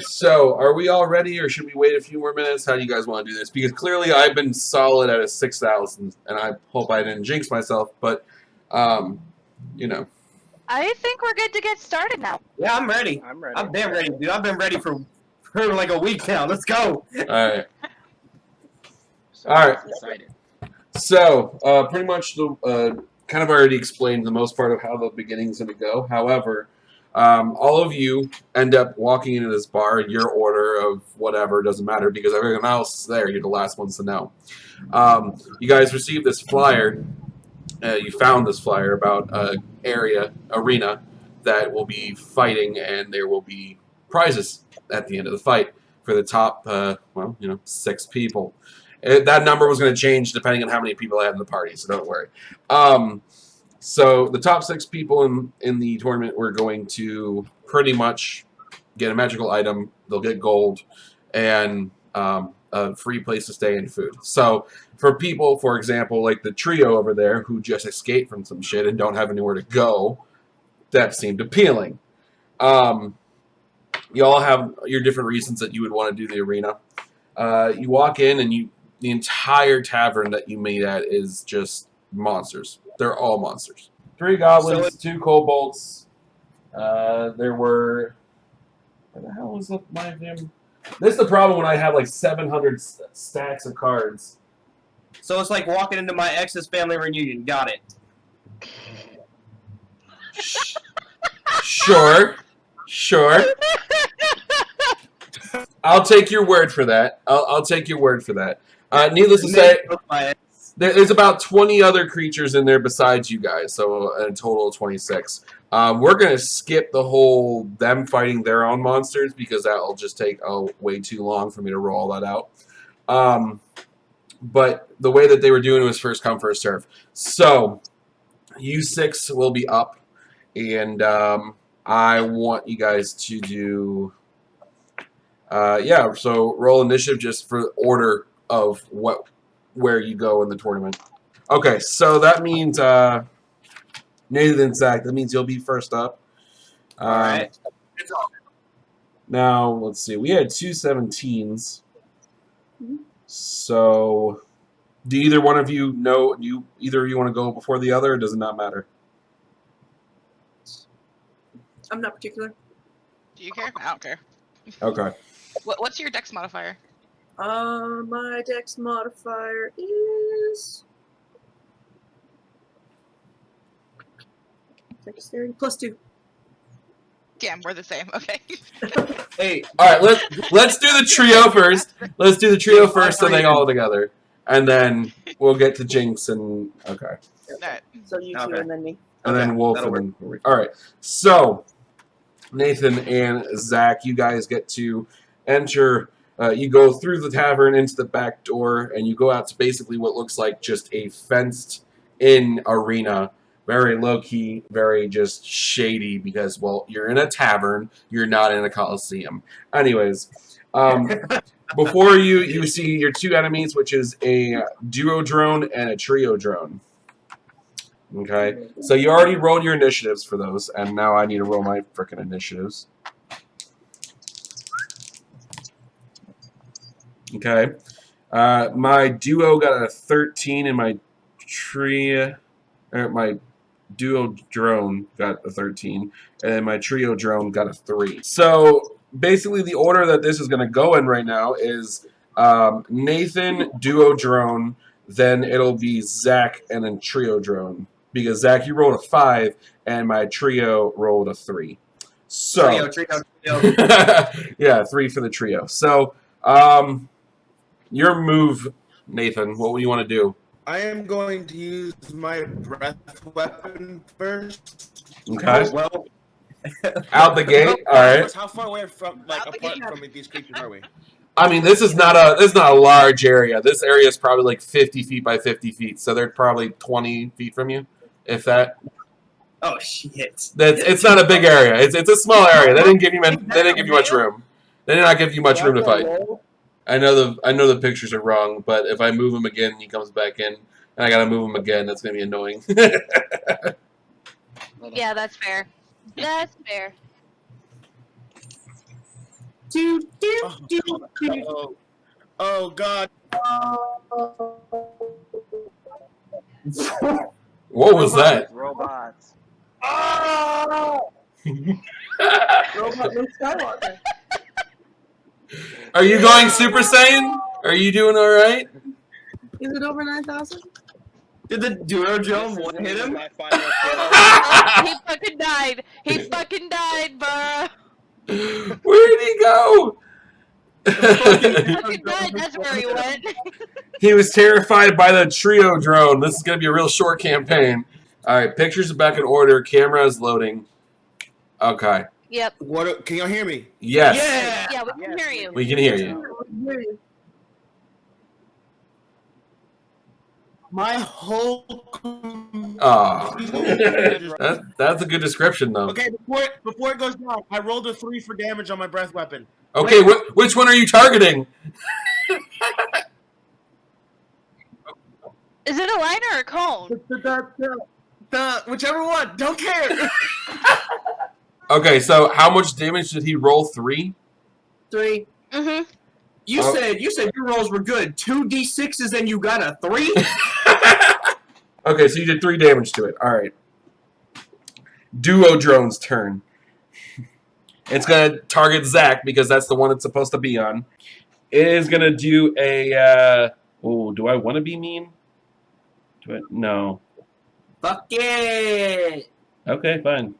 So, are we all ready, or should we wait a few more minutes? How do you guys want to do this? Because clearly I've been solid at a 6,000, and I hope I didn't jinx myself, but, you know. I think we're good to get started now. Yeah, I'm ready. I'm ready. I've been ready, dude. I've been ready for like a week now. Let's go. Alright. So Alright. excited. So, pretty much the kind of already explained the most part of how the beginning's going to go. However, all of you end up walking into this bar, your order of whatever, doesn't matter, because everyone else is there. You're the last ones to know. You guys received this flyer. You found this flyer about an arena that will be fighting, and there will be prizes at the end of the fight for the top, 6 people. That number was going to change depending on how many people I had in the party, so don't worry. So the top 6 people in the tournament were going to pretty much get a magical item. They'll get gold and a free place to stay and food. So for people, for example, like the trio over there who just escaped from some shit and don't have anywhere to go, that seemed appealing. You all have your different reasons that you would want to do the arena. You walk in and the entire tavern that you meet at is just monsters. They're all monsters. 3 goblins, 2 kobolds. There were... Where the hell was my damn... This is the problem when I have like 700 stacks of cards. So it's like walking into my ex's family reunion. Got it. Sure. I'll take your word for that. I'll take your word for that. Needless to say, there's about 20 other creatures in there besides you guys, so a total of 26. We're going to skip the whole them fighting their own monsters because that'll just take way too long for me to roll that out. But the way that they were doing it was first come, first serve. So, you 6 will be up, and I want you guys to do... so roll initiative just for order of where you go in the tournament. Okay, so that means Nathan and Zach, that means you'll be first up. Alright. Now, let's see. We had 2 17s. So, do either one of you know, either of you want to go before the other, or does it not matter? I'm not particular. Do you care? I don't care. Okay. What's your dex modifier? My dex modifier is dexterity +2. Damn, we're the same. Okay. Hey. All right, let's do the trio first. Let's do the trio first, and they all together, and then we'll get to Jinx and okay. Alright. So you 2 Okay. and then me. And then Wolf. that'll And then, all right. So, Nathan and Zach, you guys get to enter. You go through the tavern into the back door, and you go out to basically what looks like just a fenced-in arena. Very low-key, very just shady because, well, you're in a tavern. You're not in a coliseum. Anyways, before you see your 2 enemies, which is a duo drone and a trio drone. Okay, so you already rolled your initiatives for those, and now I need to roll my frickin' initiatives. Okay, my duo got a 13, and my duo drone got a 13, and my trio drone got a 3. So basically, the order that this is going to go in right now is Nathan, duo drone, then it'll be Zach, and then trio drone. Because Zach, you rolled a 5, and my trio rolled a 3. So Trio. yeah, 3 for the trio. So your move, Nathan. What do you want to do? I am going to use my breath weapon first. Okay. Well, Out the gate. All right. How far away from apart from these creatures are we? I mean, this is not a large area. This area is probably like 50 feet by 50 feet, so they're probably 20 feet from you, if that. oh shit. It's not a big area. It's a small area. They didn't give you much room. They did not give you much room to fight. I know the pictures are wrong, but if I move him again, he comes back in, and I gotta move him again. That's gonna be annoying. Yeah, that's fair. That's fair. Oh God. What was that? Robots. Oh! Robot Luke Skywalker. Are you going Super Saiyan? Are you doing all right? Is it over 9,000? Did the Duro Drone one hit him? My final kill. Oh, he fucking died. He fucking died, bruh. Where did he go? He fucking died. That's where he went. He was terrified by the trio drone. This is going to be a real short campaign. All right, pictures are back in order. Camera is loading. Okay. Yep. What? Can y'all hear me? Yes. Yeah. Yeah, we can hear you. We can hear you. My whole. Oh. That's a good description, though. Okay, before it goes down, I rolled a 3 for damage on my breath weapon. Okay, which one are you targeting? Is it a line or a cone? The whichever one. Don't care. Okay, so how much damage did he roll? 3? 3. Mm-hmm. You said your rolls were good. 2 d6s and you got a 3. Okay, so you did 3 damage to it. All right. Duo Drone's turn. It's going to target Zach because that's the one it's supposed to be on. It is going to do a... oh, do I want to be mean? No. Fuck it. Okay, fine.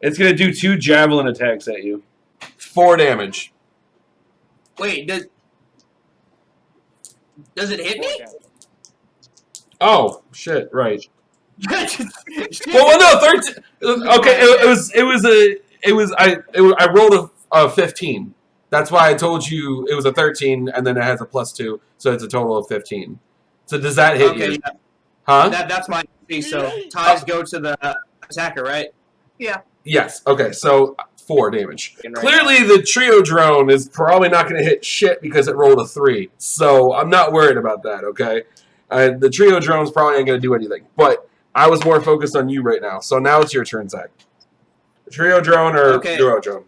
It's going to do 2 javelin attacks at you. 4 damage. Wait, does it hit me? Oh, shit, right. Well, no, 13. Okay, I rolled a 15. That's why I told you it was a 13, and then it has a +2, so it's a total of 15. So does that hit you? Yeah. Huh? That's my AC, so ties go to the attacker, right? Yeah. Yes. Okay, so 4 damage. Right Clearly, the trio drone is probably not going to hit shit because it rolled a 3. So I'm not worried about that, okay? The trio drone is probably not going to do anything. But I was more focused on you right now. So now it's your turn, Zach. Trio drone or duo drone?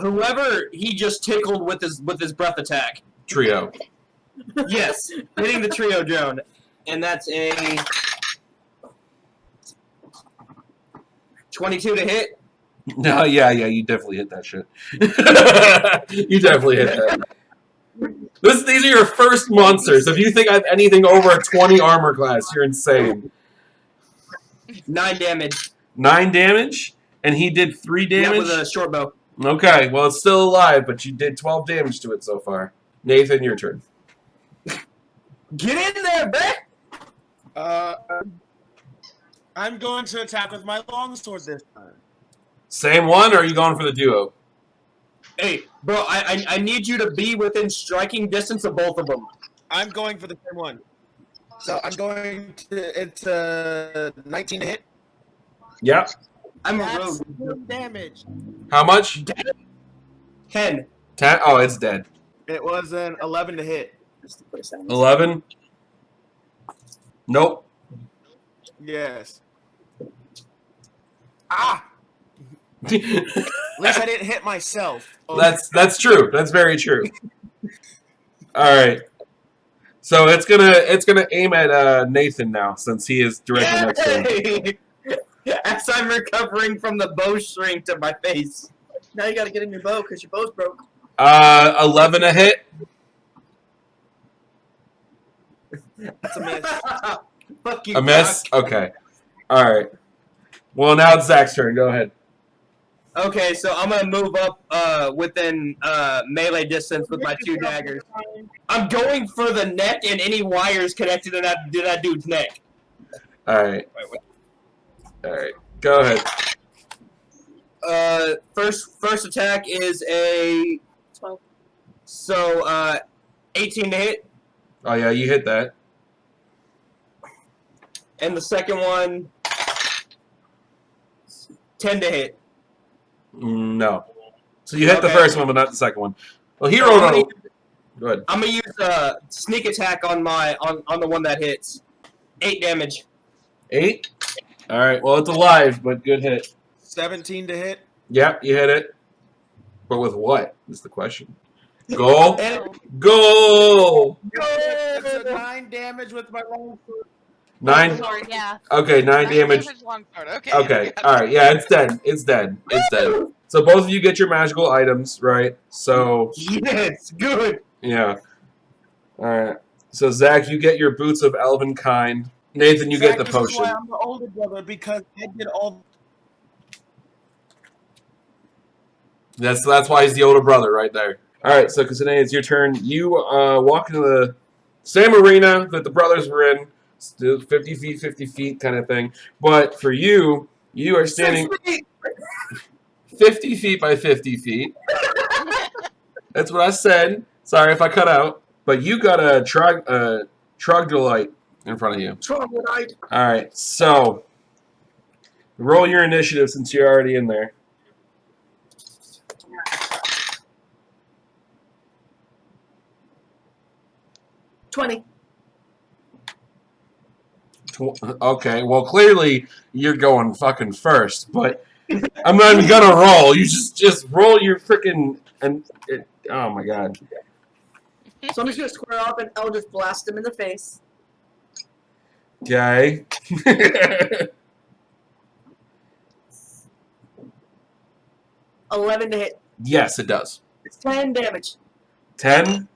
Whoever he just tickled with his breath attack. Trio. Yes, hitting the trio drone, and that's a 22 to hit. No, yeah, you definitely hit that shit. You definitely hit that. These are your first monsters. If you think I have anything over a 20 armor class, you're insane. 9 damage. 9 damage? And he did 3 damage? Yeah, with a short bow. Okay, well, it's still alive, but you did 12 damage to it so far. Nathan, your turn. Get in there, bruh! I'm going to attack with my longsword this time. Same one, or are you going for the duo? Hey, bro, I need you to be within striking distance of both of them. I'm going for the same one. So I'm going to. It's 19 to hit. Yep. I'm a That's rogue. good damage. How much? 10. 10? Oh, it's dead. It was an 11 to hit. 11? Nope. Yes. Ah! At least I didn't hit myself. Oh. That's true. That's very true. All right. So it's gonna aim at Nathan now since he is directly next to him. Yay! As I'm recovering from the bowstring to my face. Now you gotta get in your bow because your bow's broke. 11 a hit. That's a miss. Fuck you. A miss. Doc. Okay. All right. Well, now it's Zach's turn. Go ahead. Okay, so I'm gonna move up within melee distance with my 2 daggers. I'm going for the neck and any wires connected to that dude's neck. All right. All right. Go ahead. First attack is a 12. so 18 to hit, Oh yeah, you hit that. and the second one 10 to hit. No. So you hit the Okay. first one, but not the second one. Well, he rolled on. Go ahead. I'm gonna use sneak attack on the one that hits. 8 damage. 8. All right. Well, it's alive, but good hit. 17 to hit. Yep, you hit it. But with what is the question? Go. And Go. It's a 9 damage with my longsword. 9. Sorry, yeah. Okay, 9 damage. Longsword. Okay. Okay, alright, yeah, it's dead. It's dead. It's dead. So both of you get your magical items, right? So, yes, good. yeah. Alright. So, Zach, you get your boots of elven kind. Nathan, you get the Zach, this is why potion. I'm the older brother, because I did all. That's why he's the older brother right there. Alright, so Kitsune, it's your turn. You walk into the same arena that the brothers were in. Still 50 feet, 50 feet kind of thing. But for you, you are standing 50 feet by 50 feet. That's what I said. Sorry if I cut out. But you got a troglodyte in front of you. Troglodyte. Alright, so roll your initiative since you're already in there. $20. Okay, well clearly you're going fucking first, but I'm not even gonna roll. You just roll your freaking oh my god. So I'm just gonna square off and I'll just blast him in the face. Okay. 11 to hit. Yes, it does. It's 10 damage. 10?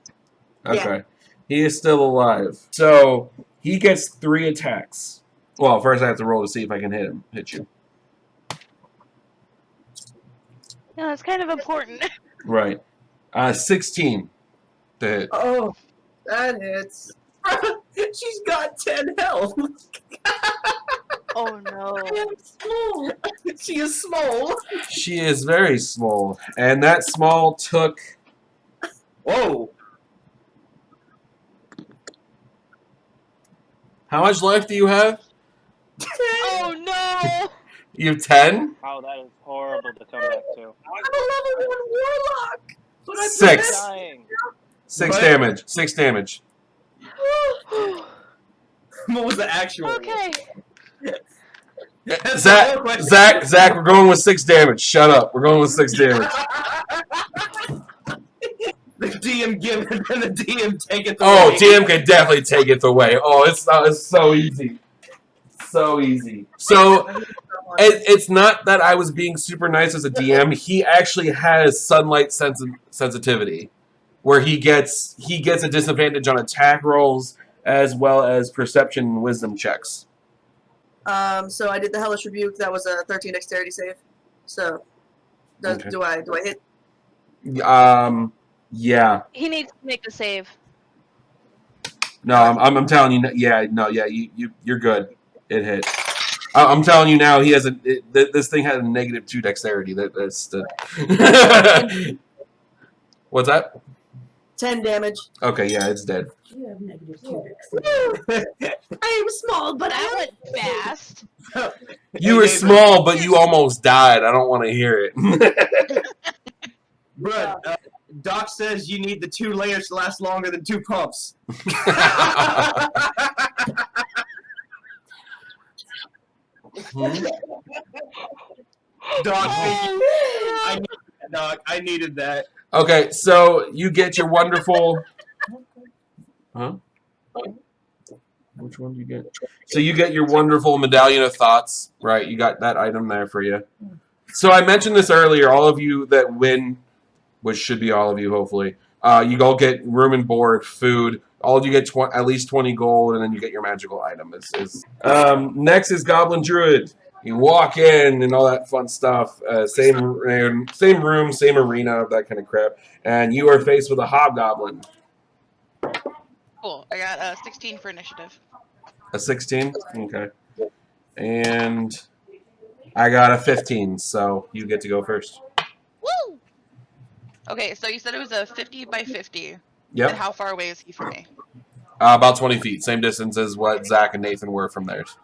Okay. He is still alive. So he gets 3 attacks. Well, first I have to roll to see if I can hit you. No, that's kind of important. Right. 16 to hit. Oh, that hits. She's got 10 health. Oh no. I am small. She is small. She is very small. And that small took... Whoa. How much life do you have? 10. Oh no. You have 10? Wow, that is horrible to come back to. I'm a level 1 warlock. But I'm 6. Dying. 6 What? damage. 6 damage. What was the actual? Okay. That's the real question. Zach, we're going with 6 damage. Shut up. We're going with 6 damage. The DM give it, and the DM take it. Oh, away. DM can definitely take it away. Oh, it's so easy. So easy. So it's not that I was being super nice as a DM. He actually has sunlight sensitivity, where he gets a disadvantage on attack rolls as well as perception and wisdom checks. So I did the Hellish Rebuke. That was a 13 dexterity save. So, Okay. do I hit? Yeah. He needs to make a save. No, I'm telling you. Yeah, no, yeah, you're good. It hit. I'm telling you now. He has this thing has a -2 dexterity. That's the. What's that? 10 damage. Okay, yeah, it's dead. You have -2 dexterity. I am small, but I That am. went fast. You were small, but you almost died. I don't want to hear it. Bruh, Doc says you need the 2 layers to last longer than 2 pumps. Doc, I needed that, Doc. I needed that. Okay, so you get your wonderful. Huh? Which one do you get? So you get your wonderful medallion of thoughts, right? You got that item there for you. So I mentioned this earlier. All of you that win, which should be all of you, hopefully, you all get room and board, food. All of you get at least 20 gold, and then you get your magical item. Next is Goblin Druid. You walk in and all that fun stuff. Same room, same arena, that kind of crap. And you are faced with a hobgoblin. Cool. I got 16 for initiative. A 16? Okay. And I got a 15, so you get to go first. Woo! Okay, so you said it was a 50 by 50. Yep. And how far away is he from me? About 20 feet. Same distance as what Zach and Nathan were from theirs.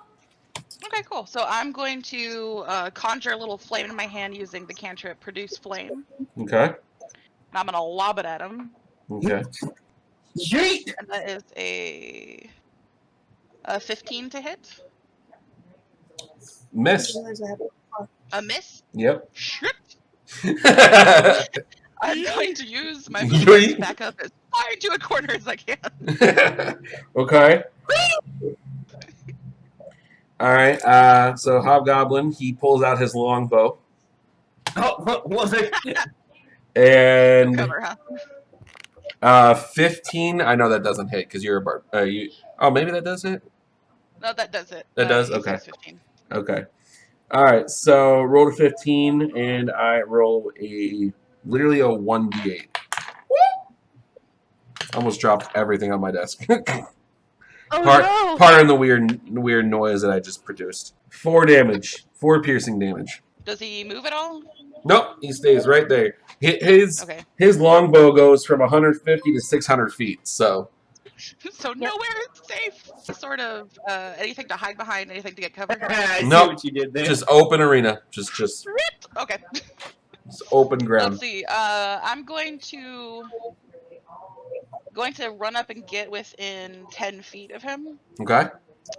Okay, cool. So I'm going to conjure a little flame in my hand using the cantrip Produce Flame. Okay. And I'm going to lob it at him. Okay. Yeet! And that is a 15 to hit. Miss. A miss? Yep. Shit. I'm going to use my Yoink. movement to back up as far into a corner as I can. Okay. All right. So Hobgoblin, he pulls out his longbow Oh, what was it? and Cover, huh? 15. I know that doesn't hit because you're a barb. Oh, maybe that does hit. No, that does it. That does? AC Okay. is 15. Okay. All right. So roll a 15, and I roll literally a 1d8. Almost dropped everything on my desk. Oh no! Pardon the weird noise that I just produced. 4 damage. 4 piercing damage. Does he move at all? Nope, he stays right there. His Okay. longbow goes from 150 to 600 feet. So So nowhere is safe. Sort of anything to hide behind, anything to get covered. I see Nope. what you did there. just open arena. Just Okay. open ground. Let's see. I'm going to run up and get within 10 feet of him, Okay.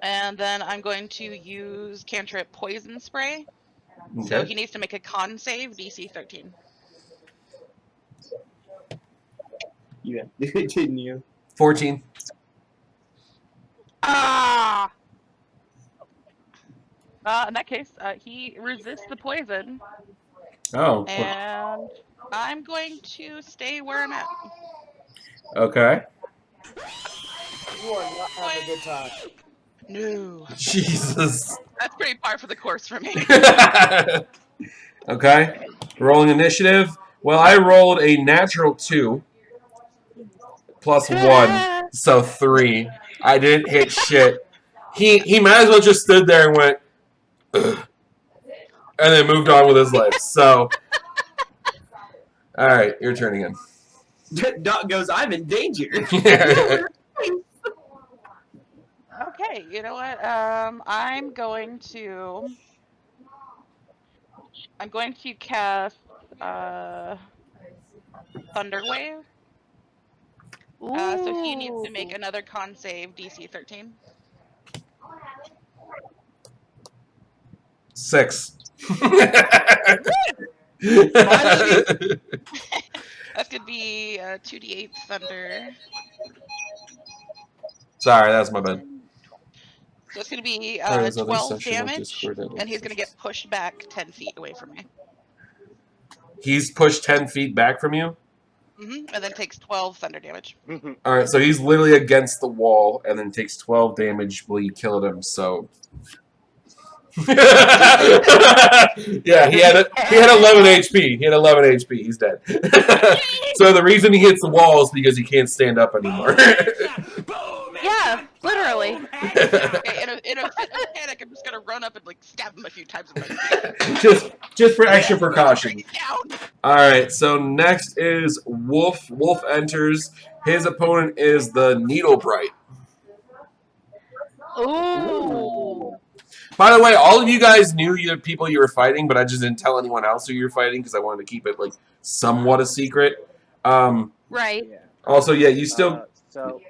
and then I'm going to use cantrip poison spray. So Okay. he needs to make a con save, DC 13. Yeah, didn't you? 14. Ah! In that case, he resists the poison, Oh. and I'm going to stay where I'm at. Okay. You are not having a good time. No. Jesus. That's pretty par for the course for me. Okay. Rolling initiative. Well, I rolled a natural 2 plus 1, so 3. I didn't hit shit. He might as well just stood there and went, ugh, and then moved on with his life. So, all right, your turn again. Doc goes, I'm in danger. Okay, you know what? I'm going to cast Thunder Wave. So he needs to make another con save, DC 13. 6. That's gonna be 2d8 thunder. Sorry, that's my bad. So it's gonna be Sorry, there's other 12 section of damage, Discord that and he's gonna get pushed back 10 feet away from me. He's pushed 10 feet back from you? And then takes 12 thunder damage. All right, so he's literally against the wall and then takes 12 damage while you killed him, so... yeah, he had 11 HP. He had 11 HP. He's dead. So the reason he hits the wall is because he can't stand up anymore. Yeah, literally. Okay, in a fit of panic, I'm just gonna run up and like stab him a few times with my feet. just for extra precaution. Bring it down. All right, so next is Wolf. Wolf enters. His opponent is the Needlebright. Ooh. By the way, all of you guys knew the people you were fighting, but I just didn't tell anyone else who you were fighting because I wanted to keep it like somewhat a secret. Right. Yeah. Also, yeah, you still So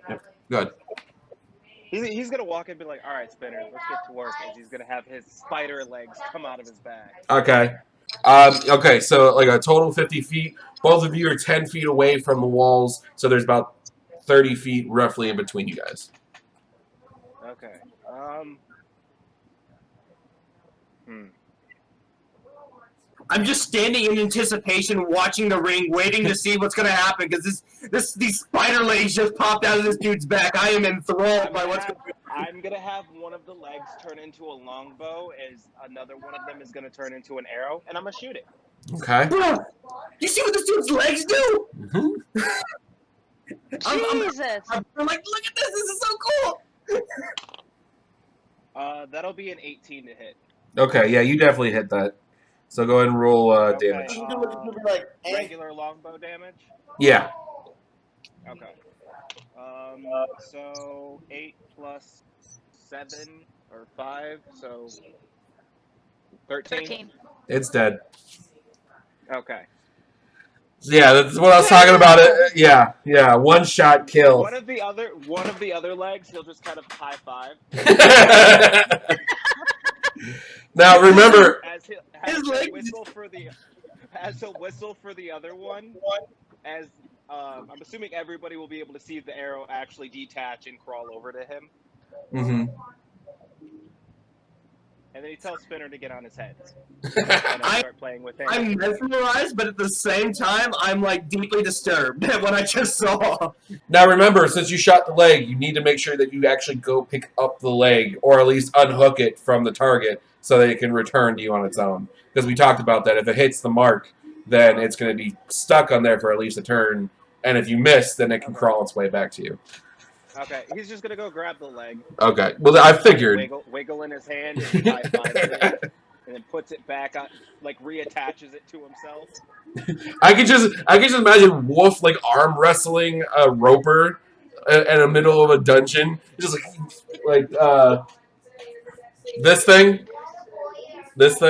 good. he's gonna walk and be like, "All right, Spinner, let's get to work." And he's gonna have his spider legs come out of his back. Okay. Okay, so like a total 50 feet. Both of you are 10 feet away from the walls, so there's about 30 feet roughly in between you guys. Okay. I'm just standing in anticipation, watching the ring, waiting to see what's gonna happen because these spider legs just popped out of this dude's back. I am enthralled by what's going on. I'm gonna have one of the legs turn into a longbow, as another one of them is gonna turn into an arrow, and I'm gonna shoot it. Okay. Bro, you see what this dude's legs do? Jesus. I'm like, look at this. This is so cool. That'll be an 18 to hit. Okay, yeah, you definitely hit that. So go ahead and roll Okay. damage. Regular longbow damage. Yeah. Okay. So 8 plus 7 or 5, so 13. It's dead. Okay. Yeah, that's what I was talking about. Yeah, one shot kill. One of the other legs, he'll just kind of high five. Now remember, As His he'll legs- whistle for the as a whistle for the other one, as I'm assuming everybody will be able to see the arrow actually detach and crawl over to him. Mm-hmm. And then he tells Spinner to get on his head. And I start playing with him. I'm mesmerized, but at the same time, I'm like deeply disturbed at what I just saw. Now remember, since you shot the leg, you need to make sure that you actually go pick up the leg, or at least unhook it from the target, so that it can return to you on its own. Because we talked about that. If it hits the mark, then it's going to be stuck on there for at least a turn. And if you miss, then it can crawl its way back to you. Okay, he's just gonna go grab the leg. Okay. Well, I figured. Wiggle in his hand and high five it, and then puts it back on, like reattaches it to himself. I can just imagine Wolf like arm wrestling a roper in the middle of a dungeon, just like this thing. It's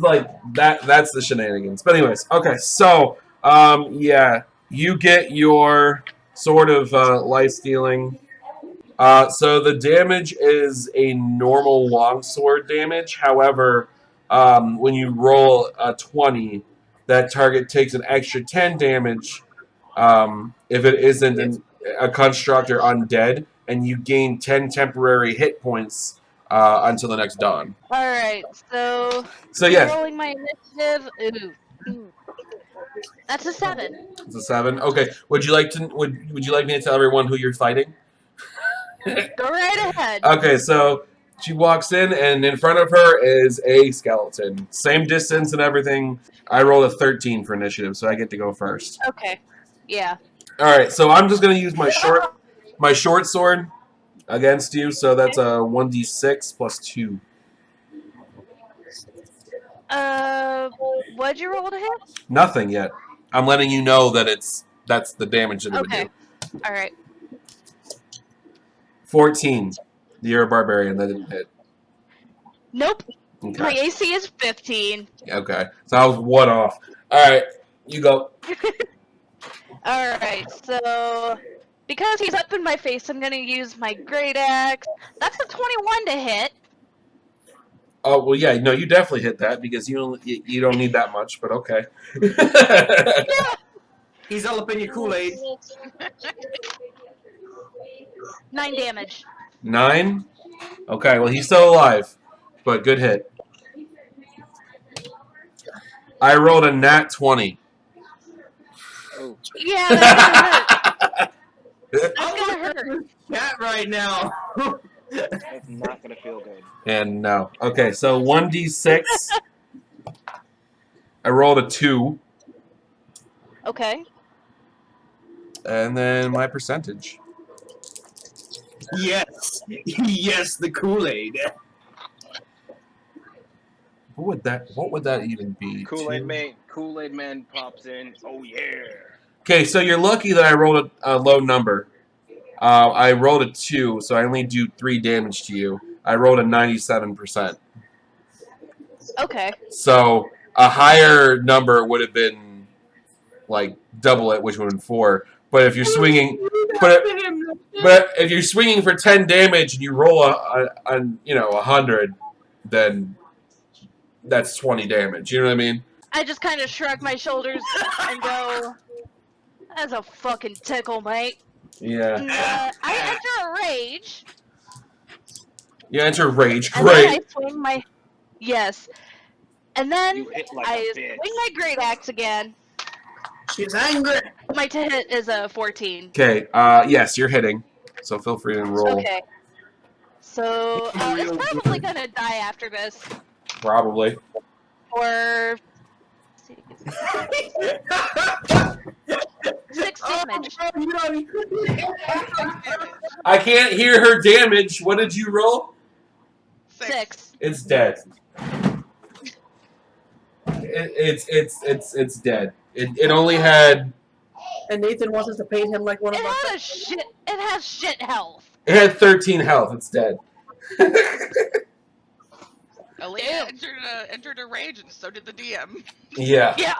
like that. That's the shenanigans. But anyways, okay. So yeah, you get your sort of life stealing. So the damage is a normal longsword damage. However, when you roll a 20, that target takes an extra 10 damage if it isn't a construct or undead, and you gain 10 temporary hit points until the next dawn. All right, so yes, rolling my initiative. Ooh. That's a 7. it's a 7. Okay, would you like me to tell everyone who you're fighting? Go right ahead. Okay, so she walks in front of her is a skeleton. Same distance and everything. I rolled a 13 for initiative, so I get to go first. Okay. Yeah. All right, so I'm just gonna use my short sword against you. So that's a 1d6 plus 2. What'd you roll to hit? Nothing yet. I'm letting you know that that's the damage that it would do. All right. 14. You're a barbarian. That didn't hit. Nope. Okay. My AC is 15. Okay. So I was 1 off. All right. You go. All right. So because he's up in my face, I'm gonna use my great axe. That's a 21 to hit. Oh well, yeah. No, you definitely hit that because you don't need that much. But okay. He's all up in your Kool-Aid. 9 damage. 9. Okay. Well, he's still alive, but good hit. I rolled a nat 20. Oh. Yeah, that's gonna hurt. Cat right now. That's not gonna feel good. And no. Okay, so 1d6. I rolled a 2. Okay. And then my percentage. Yes. Yes, the Kool-Aid. What would that even be? Kool-Aid Man pops in. Oh yeah. Okay, so you're lucky that I rolled a low number. I rolled a 2, so I only do 3 damage to you. I rolled a 97%. Okay. So a higher number would have been like double it, which would have been 4. But if you're swinging, but if you're swinging for 10 damage and you roll a 100, then that's 20 damage. You know what I mean? I just kind of shrug my shoulders and go, "That's a fucking tickle, mate." Yeah. And, I enter a rage. You enter rage. And then I Great. swing my and then You hit like I a swing bitch. my great axe again. She's angry. My to hit is a 14. Okay. Yes, you're hitting. So feel free to roll. Okay. So it's probably gonna die after this, Probably. or 6 damage. I can't hear her damage. What did you roll? 6. It's dead. It's dead. It only had And Nathan wants us to paint him like one of It us. has shit health. 13 health. It's dead. Ew. entered a rage, and so did the DM. Yeah. Yeah.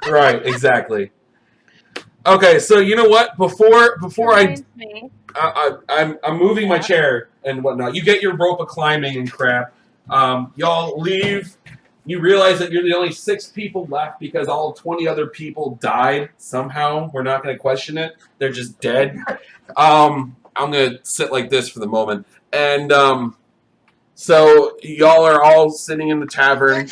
Right. Exactly. Okay. So you know what? Before Reminds me. I'm moving my chair and whatnot. You get your rope of climbing and crap. Y'all leave. You realize that you're the only 6 people left because all 20 other people died somehow. We're not going to question it. They're just dead. I'm going to sit like this for the moment. And so y'all are all sitting in the tavern.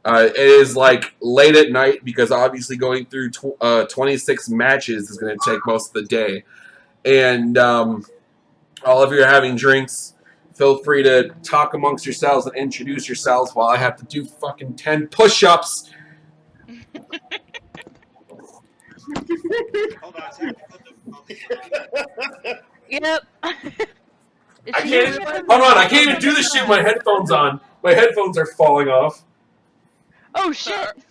It is like late at night because obviously going through 26 matches is going to take most of the day. And all of you are having drinks. Feel free to talk amongst yourselves and introduce yourselves while I have to do fucking 10 push-ups. Hold on. Yep. I can't. Hold on, I can't even do this shit with my headphones on. My headphones are falling off. Oh shit.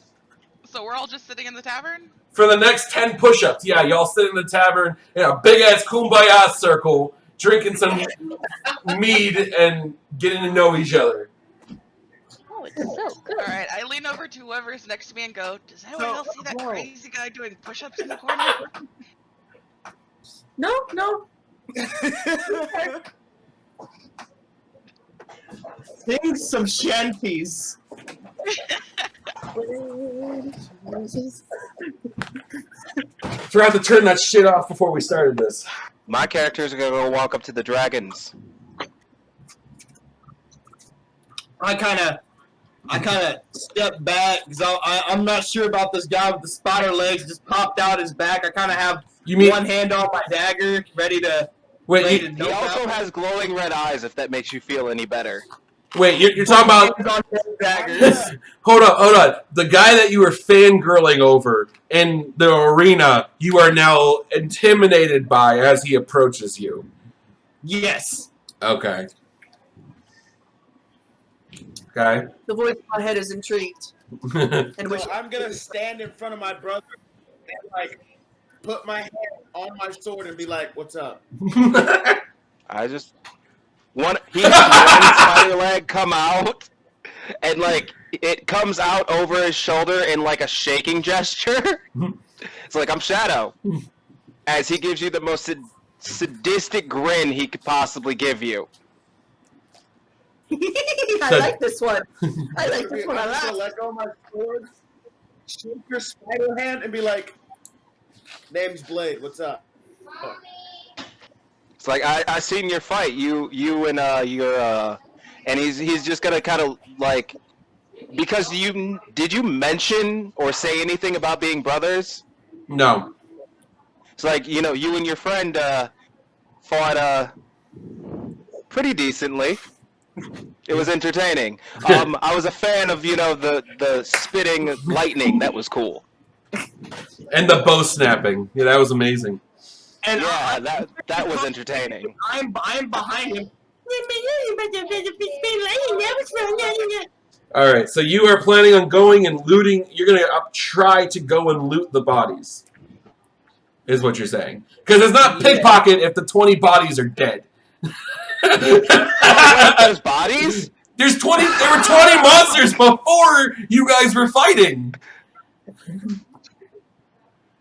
So we're all just sitting in the tavern? For the next 10 push-ups, yeah, y'all sit in the tavern in a big-ass kumbaya circle, drinking some mead and getting to know each other. Oh, it's so good. All right, I lean over to whoever's next to me and go, "Does anyone else see that crazy guy doing push-ups in the corner?" No. Sing some shanties. Forgot to turn that shit off before we started this. My characters are gonna go walk up to the dragons. I kind of step back because I'm not sure about this guy with the spider legs just popped out his back. I kind of have one hand on my dagger, ready to. Wait, He also has glowing red eyes. If that makes you feel any better. Wait, you're talking about? Hold on. The guy that you were fangirling over in the arena, you are now intimidated by as he approaches you. Yes. Okay. Okay. The voice in my head is intrigued. And So I'm gonna stand in front of my brother and like put my hand on my sword and be like, "What's up?" I just he has one spider leg come out, and like it comes out over his shoulder in like a shaking gesture. It's like, I'm Shadow, as he gives you the most sadistic grin he could possibly give you. I like this one. I like this one a I'm just lot. gonna let go of my sword, shake your spider hand, and be like, "Name's Blade. What's up?" It's like, I seen your fight, you and your and he's just gonna kind of like, because did you mention or say anything about being brothers? No. It's like, you and your friend fought pretty decently. It was entertaining. I was a fan of the spitting lightning. That was cool. And the bow snapping. Yeah, that was amazing. And yeah, that was entertaining. I'm behind him. All right, so you are planning on going and looting. You're going to try to go and loot the bodies, is what you're saying. Because it's not pickpocket if the 20 bodies are dead. There's bodies? There were 20 monsters before you guys were fighting.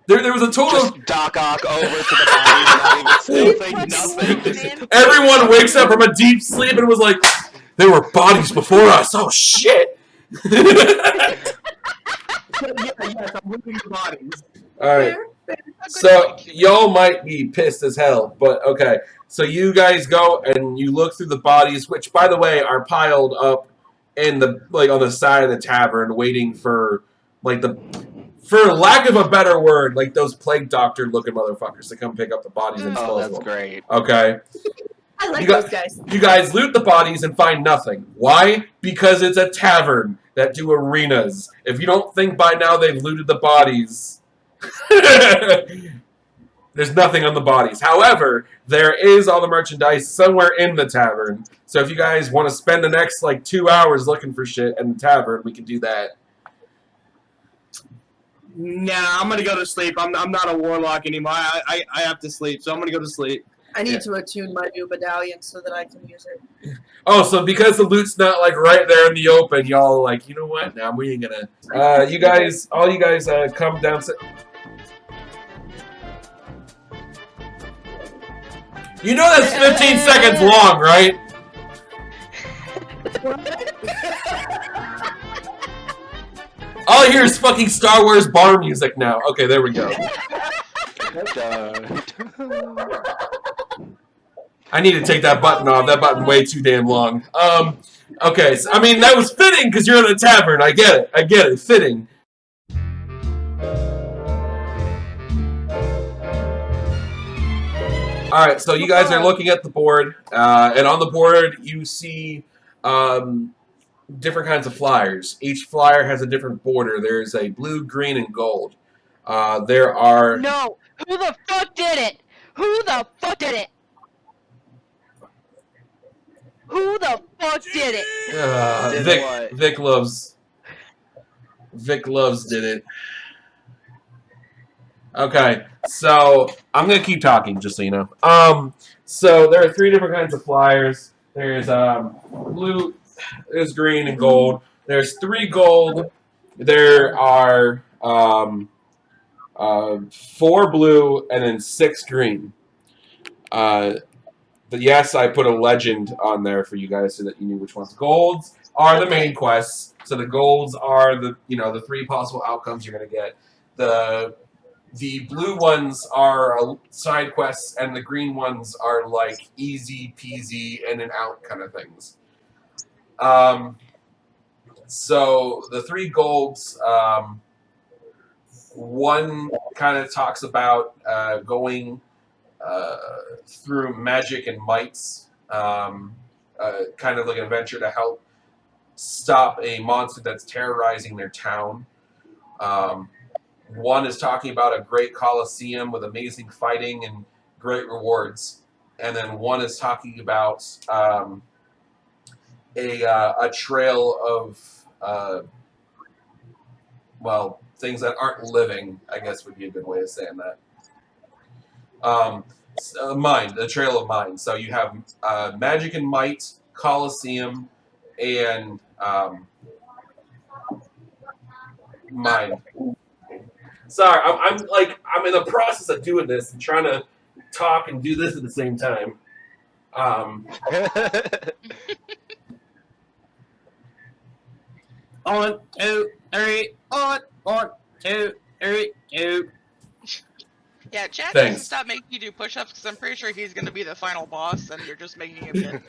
There was a total Just Doc Ock over to the bodies, not even saying nothing. Everyone wakes up from a deep sleep and was like, there were bodies before us. Oh, shit. Yes, I'm looting the bodies. All right. So y'all might be pissed as hell, but okay. So you guys go and you look through the bodies, which, by the way, are piled up in the on the side of the tavern, waiting for for lack of a better word, like those plague doctor looking motherfuckers to come pick up the bodies and dispose of them. That's great. Okay. I like those guys. You guys loot the bodies and find nothing. Why? Because it's a tavern that do arenas. If you don't think by now they've looted the bodies, there's nothing on the bodies. However, there is all the merchandise somewhere in the tavern. So if you guys want to spend the next 2 hours looking for shit in the tavern, we can do that. Nah, I'm gonna go to sleep. I'm not a warlock anymore. I have to sleep, so I'm gonna go to sleep. I need to attune my new medallion so that I can use it. Oh, so because the loot's not right there in the open, y'all you know what? Now we ain't gonna. You guys come down. You know that's 15 seconds long, right? All I hear is fucking Star Wars bar music now. Okay, there we go. I need to take that button off. That button way too damn long. Okay, so, I mean, that was fitting because you're in a tavern. I get it. Fitting. Alright, so you guys are looking at the board, and on the board you see different kinds of flyers. Each flyer has a different border. There's a blue, green, and gold. There are... No! Who the fuck did it? Who the fuck did it? Who the fuck did it? Vic loves did it. Okay, so I'm gonna keep talking, just so you know. So there are 3 different kinds of flyers. There's blue, there's green, and gold. There's 3 gold. There are 4 blue, and then 6 green. But yes, I put a legend on there for you guys so that you knew which ones. Golds are the main quests. So the golds are the the 3 possible outcomes you're gonna get. The blue ones are side quests, and the green ones are like easy peasy in and out kind of things. So the 3 golds, one kind of talks about going through magic and mights, kind of like an adventure to help stop a monster that's terrorizing their town. One is talking about a great coliseum with amazing fighting and great rewards, and then one is talking about a trail of well, things that aren't living, I guess would be a good way of saying that. Mind, the trail of mind. So you have magic and might, coliseum, and mind. Sorry, I'm in the process of doing this and trying to talk and do this at the same time. On, 2, 3, on, 2, 3, 2. Yeah, chat Thanks. doesn't stop making you do push-ups because I'm pretty sure he's gonna be the final boss, and you're just making him.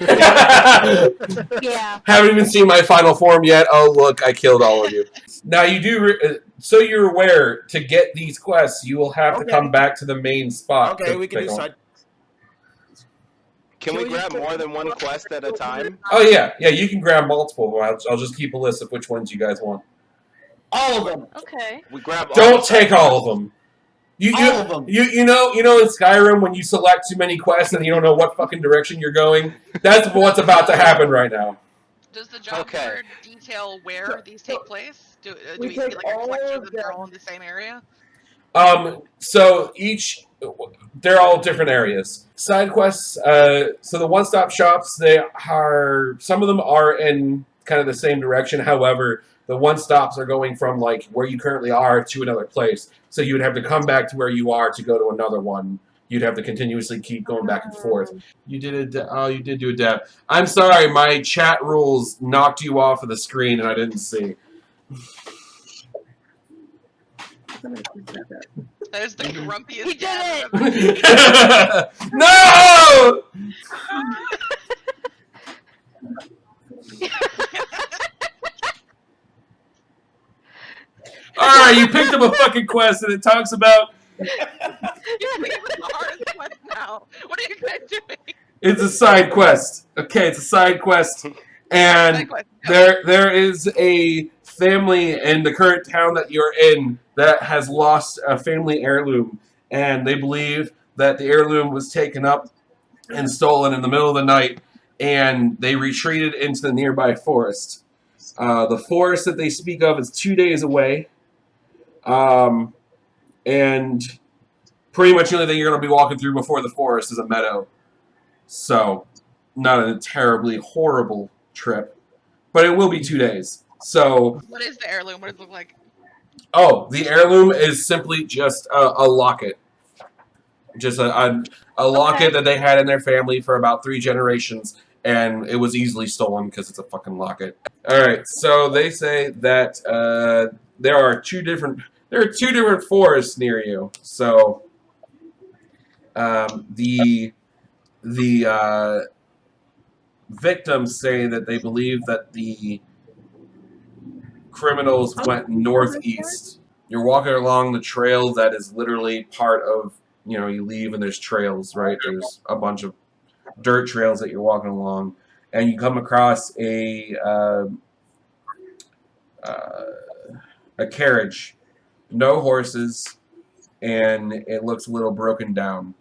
Yeah. Haven't even seen my final form yet. Oh, look, I killed all of you. Now, you do... so you're aware, to get these quests, you will have to come back to the main spot. Okay, we can do side. Can we grab more than one quest at a time? Oh, yeah. Yeah, you can grab multiple. I'll just keep a list of which ones you guys want. All of them. Okay. We grab all Don't take all of them. All of them. You know in Skyrim when you select too many quests and you don't know what fucking direction you're going? That's what's about to happen right now. Does the job board detail where these take place? Do we see like a collection of them? They're all in the same area? So they're all different areas. Side quests, so the one-stop shops, some of them are in kind of the same direction. However, the one-stops are going from like where you currently are to another place. So you would have to come back to where you are to go to another one. You'd have to continuously keep going back and forth. You did do a dab. I'm sorry, my chat rules knocked you off of the screen and I didn't see. That is the grumpiest. He did it! No! Alright, you picked up a fucking quest and it talks about... You're leaving the hardest quest now. What are you guys doing? It's a side quest. Okay, it's a side quest. And there is a family in the current town that you're in that has lost a family heirloom. And they believe that the heirloom was taken up and stolen in the middle of the night. And they retreated into the nearby forest. The forest that they speak of is 2 days away. And pretty much the only thing you're going to be walking through before the forest is a meadow. So, not a terribly horrible trip. But it will be 2 days. So... What is the heirloom? What does it look like? Oh, the heirloom is simply just a locket. Just a locket that they had in their family for about 3 generations. and it was easily stolen because it's a fucking locket. All right, so they say that there are two different forests near you. So the victims say that they believe that the criminals went northeast. You're walking along the trail that is literally part of, you leave and there's trails, right? There's a bunch of dirt trails that you're walking along, and you come across a carriage, no horses, and it looks a little broken down.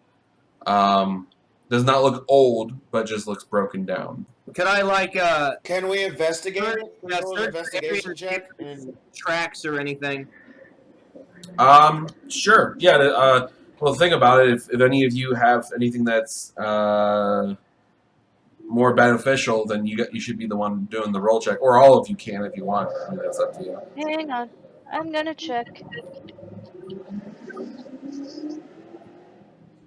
Does not look old, but just looks broken down. Can I Can we investigate? Yeah, Roll an investigation check. tracks or anything? Sure. Yeah. Well, think about it. If any of you have anything that's more beneficial, then you should be the one doing the roll check, or all of you can if you want. I mean, that's up to you. Hang on. I'm gonna check.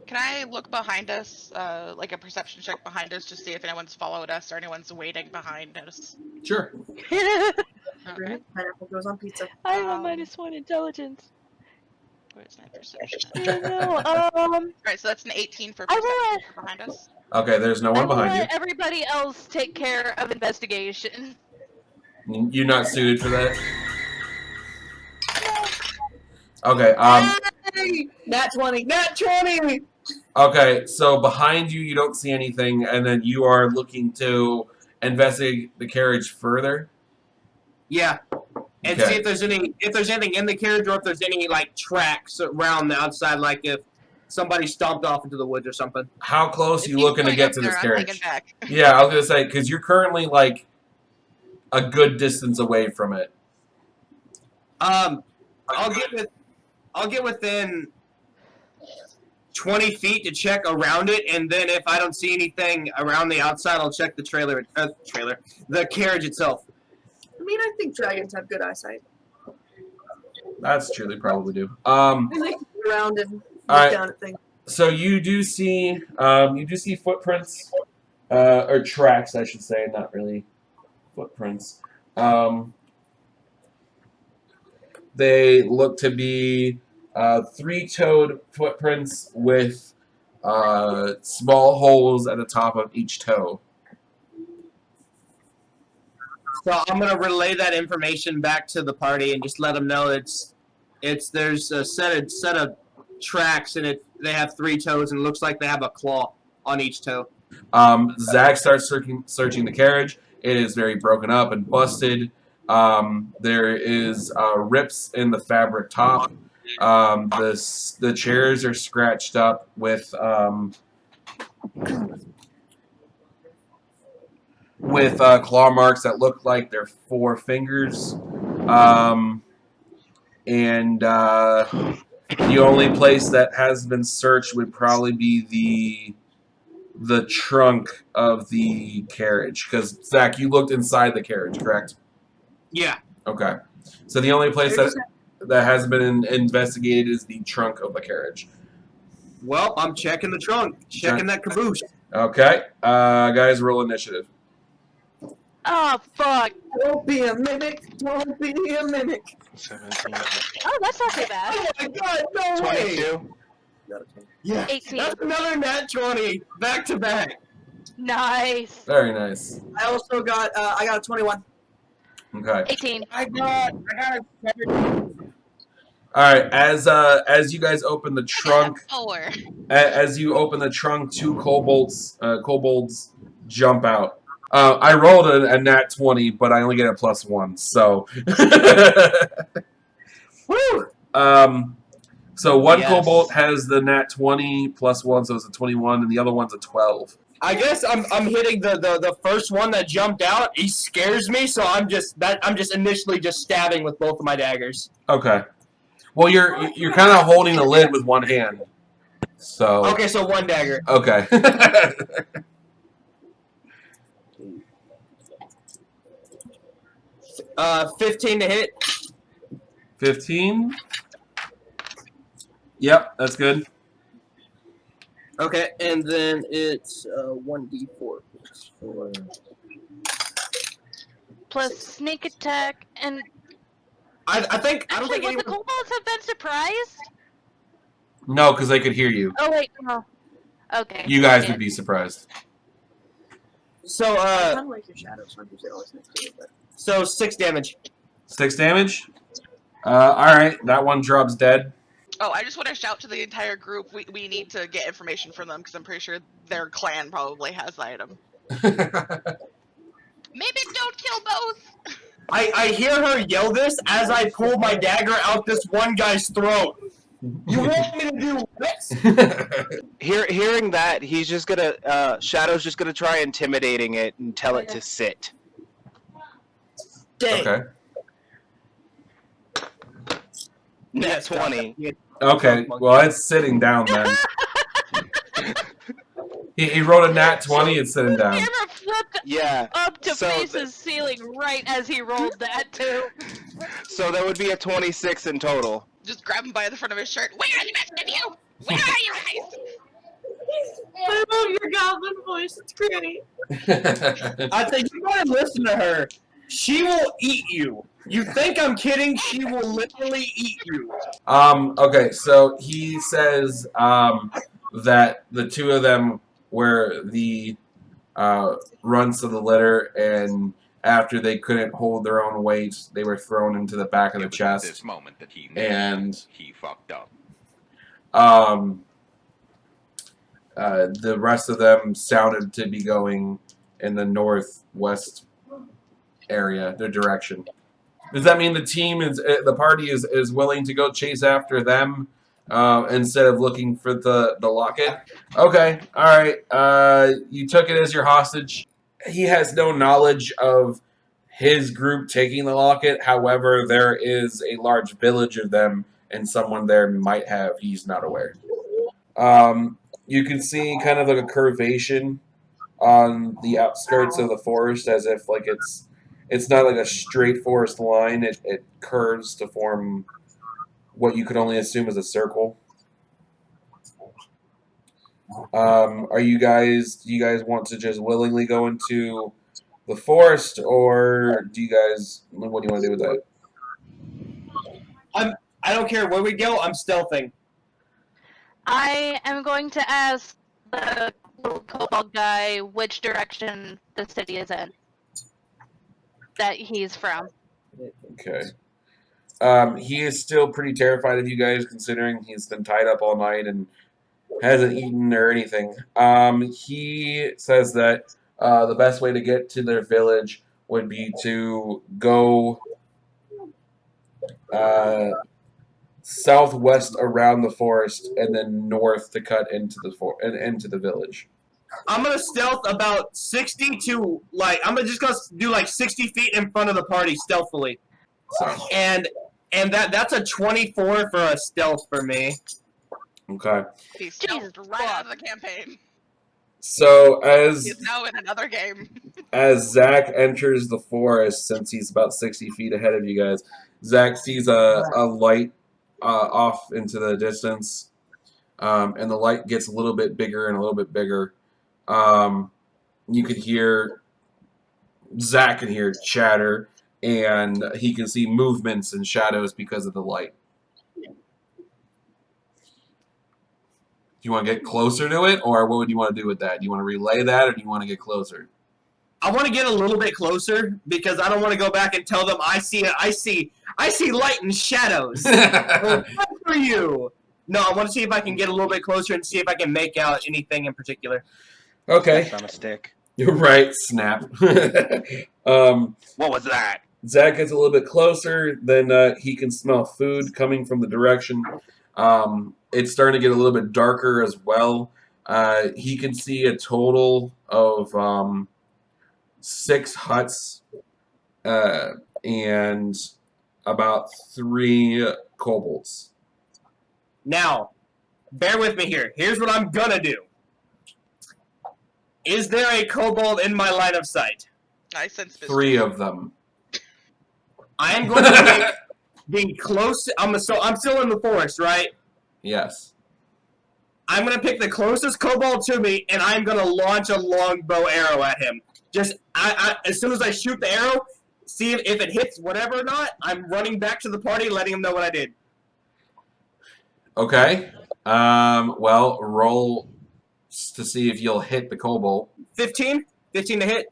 Can I look behind us, like a perception check behind us, to see if anyone's followed us or anyone's waiting behind us? Sure. Okay. Pineapple goes on pizza. I have a -1 intelligence. Where's my perception? Alright, so that's an 18 for I perception will behind us. Okay, there's no one behind you. let everybody else take care of investigation. You're not suited for that? Okay, Hey! Nat 20! Nat 20! okay, so behind you, you don't see anything, and then you are looking to investigate the carriage further? Yeah. And Okay. see if there's anything in the carriage, or if there's any like tracks around the outside, like if somebody stomped off into the woods or something. How close are you looking to get to this carriage? Back. Yeah, I was gonna say, because you're currently like a good distance away from it. I'll get within 20 feet to check around it, and then if I don't see anything around the outside, I'll check the the carriage itself. I mean, I think dragons have good eyesight. That's true, they probably do. They like to get around and look Alright. down at things. So you do see footprints, or tracks, I should say, not really footprints. They look to be three-toed footprints with small holes at the top of each toe. So I'm gonna relay that information back to the party and just let them know there's a set of tracks, and they have 3 toes, and it looks like they have a claw on each toe. Zach starts searching the carriage. It is very broken up and busted. There is rips in the fabric top. The chairs are scratched up with claw marks that look like they're 4 fingers. And the only place that has been searched would probably be the trunk of the carriage. Because, Zach, you looked inside the carriage, correct? Yeah. Okay. So the only place that has been investigated is the trunk of the carriage. Well, I'm checking the trunk, checking that caboose. Okay. Guys, roll initiative. Oh, fuck. Don't be a mimic. Don't be a mimic. 17. Oh, that's not too bad. Oh my god, no way! 22. Yeah, 18. that's another nat 20, back to back. Nice. Very nice. I also got, I got a 21. Okay. 18. I got a 7. All right. As you guys open the trunk, 4. as you open the trunk, 2 kobolds jump out. I rolled a nat 20, but I only get a +1. So. Woo! So one Yes. kobold has the nat 20 +1, so it's a 21, and the other one's a 12. I guess I'm hitting the first one that jumped out. He scares me, so I'm just initially just stabbing with both of my daggers. Okay. Well, you're kind of holding the lid with one hand. So. Okay, so 1 dagger. Okay. 15 to hit. 15. Yep, that's good. Okay, and then it's 1d4 plus 4. Plus sneak attack and I don't actually, think would the anyone. kobolds have been surprised? No, because they could hear you. Oh wait, no. Okay. You guys shit. would be surprised. So I kind of like your shadows. I'm usually always next to you, but so 6 damage. 6 damage. All right, that one drops dead. Oh, I just want to shout to the entire group. We need to get information from them because I'm pretty sure their clan probably has the item. Maybe don't kill both. I hear her yell this as I pull my dagger out this one guy's throat. You want me to do this? Hearing that, he's just gonna Shadow's just gonna try intimidating it and tell it to sit. Dang. Okay. Net 20. Okay. Well, it's sitting down then. He rolled a nat 20. It's sitting down. Camera flipped Yeah. up to So face his ceiling right as he rolled that too. So that would be a 26 in total. Just grab him by the front of his shirt. Where are the rest of you? Where are you guys? I love your goblin voice. It's great. I think you gotta listen to her. She will eat you. You think I'm kidding? She will literally eat you. Okay, so he says that the two of them were the runs of the litter, and after they couldn't hold their own weight, they were thrown into the back of the chest. This moment that he knew And he fucked up. the rest of them sounded to be going in the northwest area, their direction. Does that mean the party is willing to go chase after them instead of looking for the locket? Okay, all right. You took it as your hostage. He has no knowledge of his group taking the locket. However, there is a large village of them, and someone there might have. He's not aware. You can see kind of like a curvation on the outskirts of the forest, as if like it's not like a straight forest line. It curves to form what you could only assume is a circle. Do you guys want to just willingly go into the forest, or what do you want to do with that? I don't care where we go, I'm stealthing. I am going to ask the little kobold guy which direction the city is in. That he's from. Okay. He is still pretty terrified of you guys, considering he's been tied up all night and hasn't eaten or anything. He says that the best way to get to their village would be to go southwest around the forest and then north to cut into the village. I'm gonna stealth about 60 to I'm just gonna do 60 feet in front of the party stealthily. So. And that's a 24 for a stealth for me. Okay. He stealthed right out of the campaign. So as He's now in another game. as Zach enters the forest, since he's about 60 feet ahead of you guys, Zach sees a light off into the distance, and the light gets a little bit bigger and a little bit bigger. You could hear Zach can hear chatter, and he can see movements and shadows because of the light. Do you want to get closer to it, or what would you want to do with that? Do you want to relay that, or do you want to get closer? I want to get a little bit closer because I don't want to go back and tell them I see light and shadows. Well, good for you. No, I want to see if I can get a little bit closer and see if I can make out anything in particular. Okay. On a stick. You're right. Snap. What was that? Zach gets a little bit closer, then he can smell food coming from the direction. It's starting to get a little bit darker as well. He can see a total of 6 huts and about 3 kobolds. Now, bear with me here. Here's what I'm gonna do. Is there a kobold in my line of sight? I sense 3 of them. I am going to be close. I'm still in the forest, right? Yes. I'm gonna pick the closest kobold to me, and I'm gonna launch a longbow arrow at him. Just as soon as I shoot the arrow, see if it hits whatever or not. I'm running back to the party, letting him know what I did. Okay. Well, roll to see if you'll hit the kobold. 15 to hit.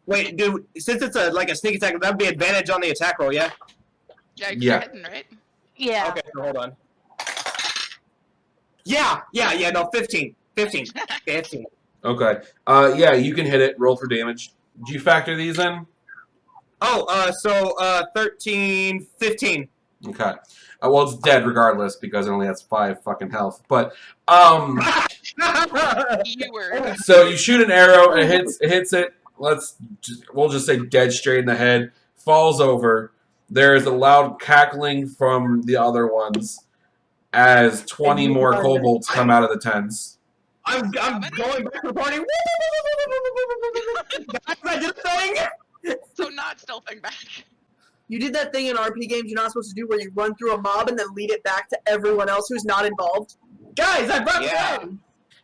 Wait, dude. Since it's like a sneak attack, that'd be advantage on the attack roll, yeah? Yeah, 'cause Yeah. you're hitting, right? Yeah. Okay, so hold on. Yeah. No, 15. 15. Okay. Yeah, you can hit it. Roll for damage. Did you factor these in? So 13, 15. Okay. Well, it's dead regardless because it only has 5 fucking health. But You were. so you shoot an arrow, it hits it. We'll just say dead straight in the head. Falls over. There is a loud cackling from the other ones as 20 more kobolds come out of the tents. I'm going back to the party. Guys, I did a thing. So not stealthing back. You did that thing in RP games you're not supposed to do where you run through a mob and then lead it back to everyone else who's not involved. Guys, I brought Yeah. them.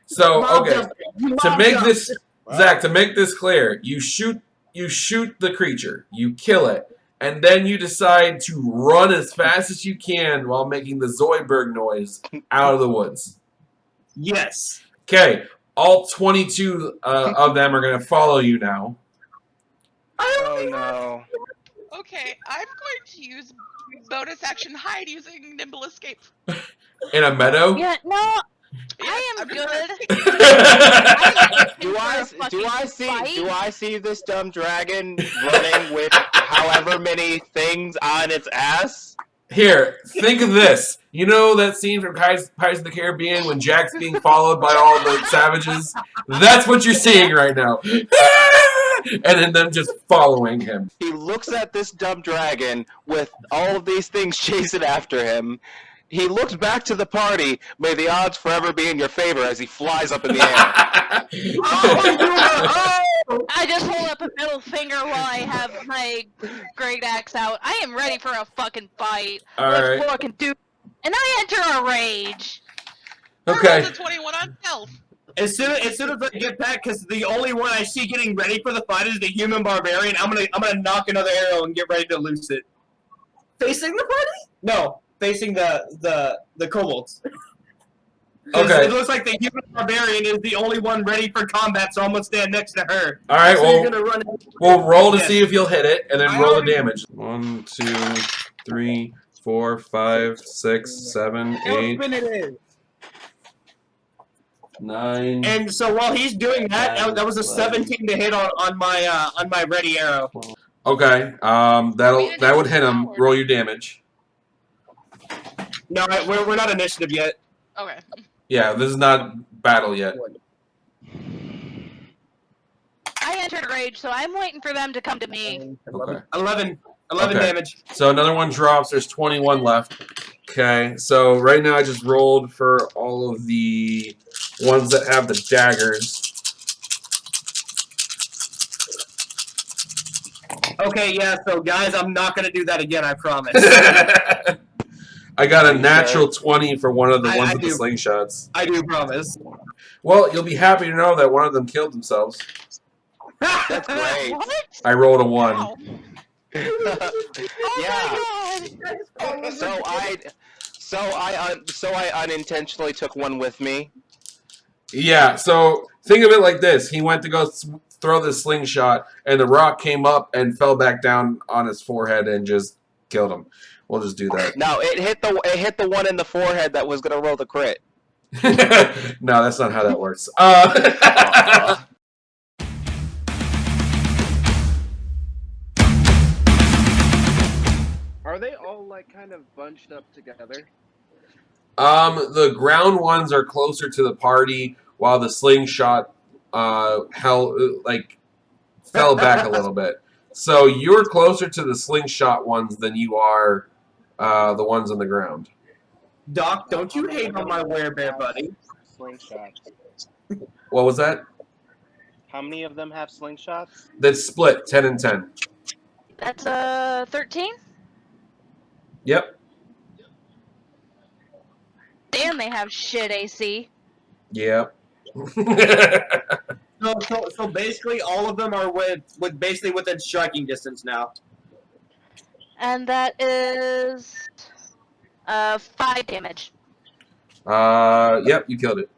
So, Mob okay. jump. You To mob make jump. this Zach, to make this clear, you shoot the creature, you kill it, and then you decide to run as fast as you can while making the Zoidberg noise out of the woods. Yes. Okay, all 22 of them are going to follow you now. Oh no. Okay, I'm going to use bonus action hide using nimble escape. In a meadow? Yeah, no, Yes, I am I'm good. gonna- Do I see this dumb dragon running with however many things on its ass? Here, think of this. You know that scene from Pirates of the Caribbean when Jack's being followed by all the savages? That's what you're seeing right now. And then them just following him. He looks at this dumb dragon with all of these things chasing after him. He looks back to the party. May the odds forever be in your favor as he flies up in the air. I just hold up a middle finger while I have my great axe out. I am ready for a fucking fight. Alright. Let's fucking do. And I enter a rage. Okay. That's a 21 on stealth. As soon as I get back, because the only one I see getting ready for the fight is the human barbarian. I'm gonna knock another arrow and get ready to loose it. Facing the party? No, facing the kobolds. Okay. It looks like the human barbarian is the only one ready for combat, so I'm gonna stand next to her. All right. So you're gonna run. We'll roll to Yes. see if you'll hit it, and then I roll the already- damage. 1, 2, 3, 4, 5, 6, 7, 8, 9. And so while he's doing that, that was a 17 to hit on my ready arrow. Okay. That would hit him. Roll your damage. No, we're not initiative yet. Okay. Yeah, this is not battle yet. I entered rage, so I'm waiting for them to come to me. Okay. 11 Okay. damage. So another one drops. There's 21 left. Okay. So right now I just rolled for all of the ones that have the daggers. Okay, yeah. So guys, I'm not gonna do that again. I promise. I got a natural 20 for one of the ones I with the do. slingshots. I do promise. Well, you'll be happy to know that one of them killed themselves. That's great. What? I rolled a 1. Wow. Oh Yeah. my god! So I unintentionally took one with me. Yeah, so think of it like this. He went to go throw this slingshot, and the rock came up and fell back down on his forehead and just killed him. We'll just do that. No, it hit the one in the forehead that was gonna roll the crit. No, that's not how that works. Are they all like kind of bunched up together? The ground ones are closer to the party, while the slingshot fell back a little bit. So you're closer to the slingshot ones than you are the ones on the ground. Doc, don't you hate on my werebear buddy? Slingshots. What was that? How many of them have slingshots? That's split 10 and 10. That's 13. Yep. And they have shit AC. Yep. So basically, all of them are with basically within striking distance now. And that is 5 damage. Yep, you killed it.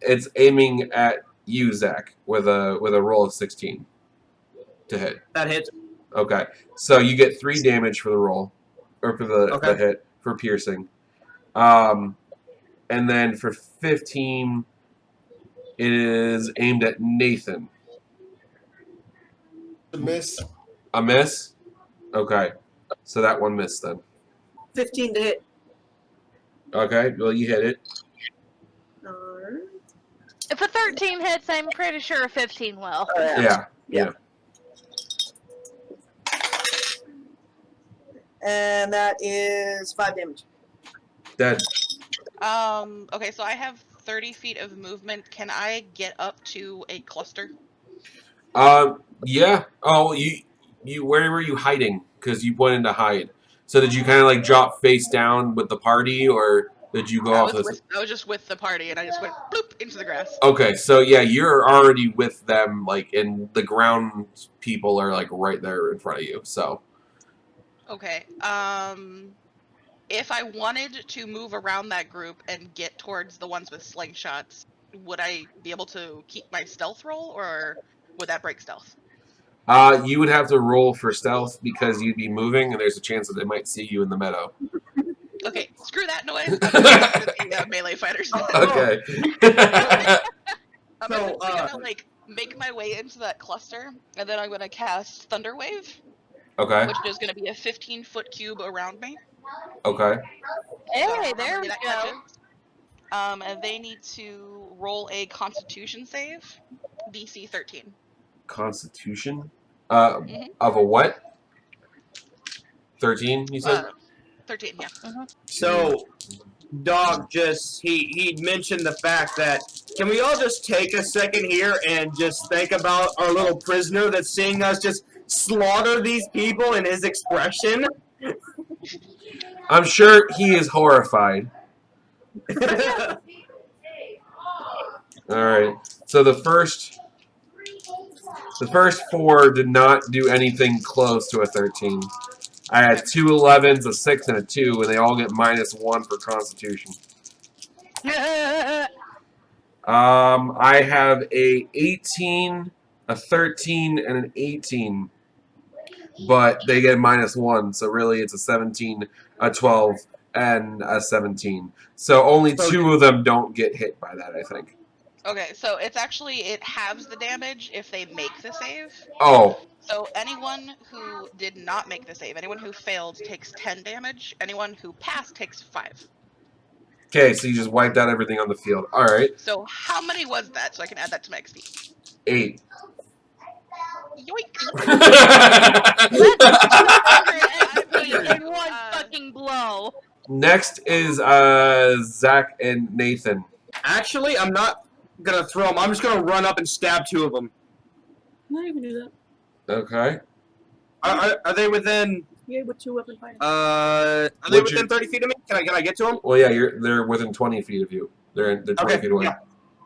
It's aiming at you, Zach, with a roll of 16 to hit. That hits. Okay, so you get 3 damage for the roll, or for the Okay. hit for piercing. And then for 15, it is aimed at Nathan. A miss. A miss? Okay, so that one missed then. 15 to hit. Okay, well you hit it. Alright. If a 13 hits, I'm pretty sure a 15 will. Yeah. And that is 5 damage. Dead. Okay, so I have 30 feet of movement. Can I get up to a cluster? Yeah. Oh, you where were you hiding? Because you went into hide. So did you kind of like drop face down with the party, or did you go I off was, this? I was just with the party, and I just went bloop into the grass. Okay, so yeah, you're already with them, like, and the ground people are like right there in front of you. So. Okay. If I wanted to move around that group and get towards the ones with slingshots, would I be able to keep my stealth roll, or would that break stealth? You would have to roll for stealth because you'd be moving, and there's a chance that they might see you in the meadow. Okay, screw that noise. I'm going to the melee fighters. Okay. I'm So, gonna like make my way into that cluster, and then I'm gonna cast Thunder Wave, Okay. which is gonna be a 15-foot cube around me. Okay. Hey, there we That go. catches. And they need to roll a Constitution save, DC 13. Constitution? Mhm. Of a what? 13, you said? 13, yeah. So, Dog he mentioned the fact that, can we all just take a second here and just think about our little prisoner that's seeing us just slaughter these people and his expression? I'm sure he is horrified. Alright. So the first 4 did not do anything close to a 13. I had 2 11s, a 6, and a 2, and they all get -1 for Constitution. I have a 18, a 13, and an 18, but they get -1, so really it's a 17, a 12, and a 17. So only 2 of them don't get hit by that, I think. Okay, so it halves the damage if they make the save. Oh. So anyone who did not make the save, anyone who failed takes 10 damage. Anyone who passed takes 5. Okay, so you just wiped out everything on the field. All right. So how many was that? So I can add that to my XP. 8. Yoink! In one fucking blow. Next is Zach and Nathan. Actually, I'm not gonna throw them. I'm just gonna run up and stab 2 of them. No, you can do that. Okay. Are they within? Yeah, with 2 weapon fighting. Are they within 30 feet of me? Can I get to them? Well, yeah, they're within 20 feet of you. They're 20 feet away. Yeah.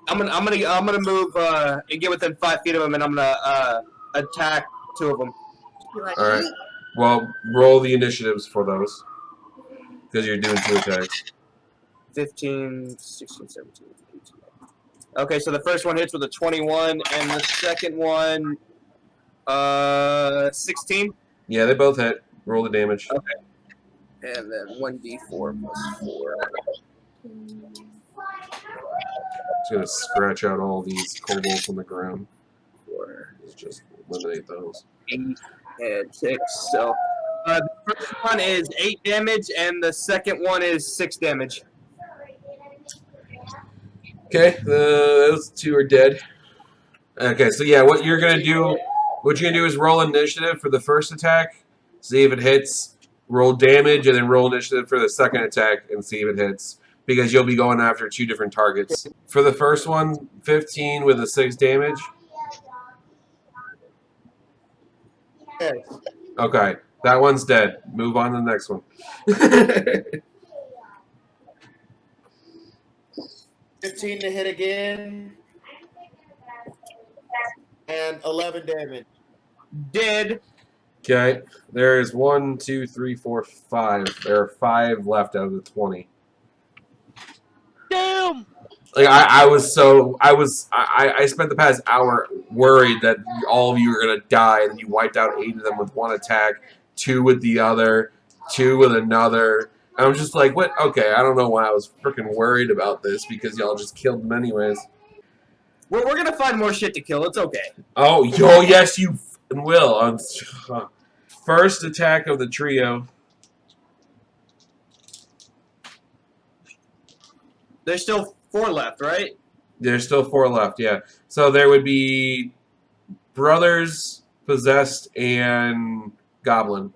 I'm gonna move and get within 5 feet of them, and I'm gonna attack 2 of them. Like, all right. Well, roll the initiatives for those because you're doing 2 attacks. 15, 16, 17, 18. Okay, so the first one hits with a 21, and the second one, 16. Yeah, they both hit. Roll the damage. Okay. And then 1d4 plus 4. Just gonna scratch out all these kobolds from the ground. 4, Let's just eliminate those. 8, and 6. So the first one is 8 damage, and the second one is 6 damage. Okay, those 2 are dead. Okay, so yeah, what you're gonna do is roll initiative for the first attack, see if it hits, roll damage, and then roll initiative for the second attack and see if it hits. Because you'll be going after 2 different targets. For the first one, 15 with a 6 damage. Okay, that one's dead. Move on to the next one. 15 to hit again. And 11 damage. Dead. Okay. There is 1, 2, 3, 4, 5. There are 5 left out of the 20. Damn! Like I spent the past hour worried that all of you were gonna die, and you wiped out 8 of them with one attack, 2 with the other, 2 with another. And I'm just like, what? Okay, I don't know why I was freaking worried about this because y'all just killed them anyways. We're gonna find more shit to kill. It's okay. Oh, yo, yes, you f***ing will. First attack of the trio. There's still 4 left, right? There's still 4 left, yeah. So there would be Brothers, Possessed, and Goblin.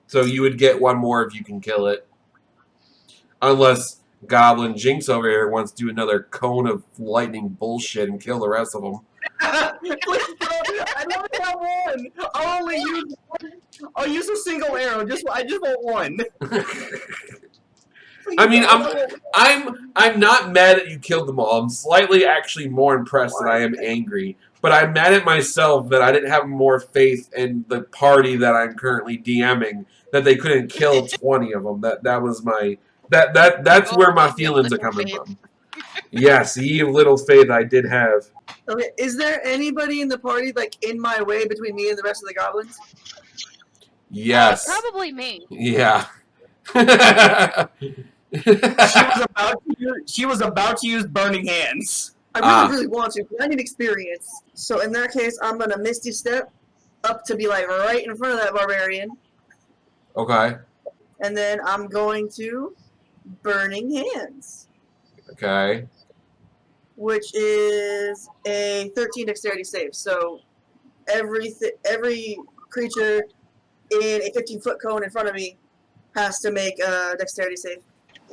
So you would get 1 more if you can kill it. Unless GoblinJiinx over here wants to do another cone of lightning bullshit and kill the rest of them. Please don't. I don't have one. I'll use a single arrow. I just want one. I mean, I'm not mad that you killed them all. I'm slightly actually more impressed than I am angry. But I'm mad at myself that I didn't have more faith in the party that I'm currently DMing that they couldn't kill 20 of them. That was my that's where my feelings are coming from. Yes, ye of little faith I did have. Okay, is there anybody in the party like in my way between me and the rest of the goblins? Yes. Probably me. Yeah. She was about to use burning hands. I really want to, but I need experience. So in that case, I'm gonna Misty Step up to be like right in front of that barbarian. Okay. And then I'm going to Burning Hands. Okay. Which is a 13 dexterity save. So every creature in a 15-foot cone in front of me has to make a dexterity save.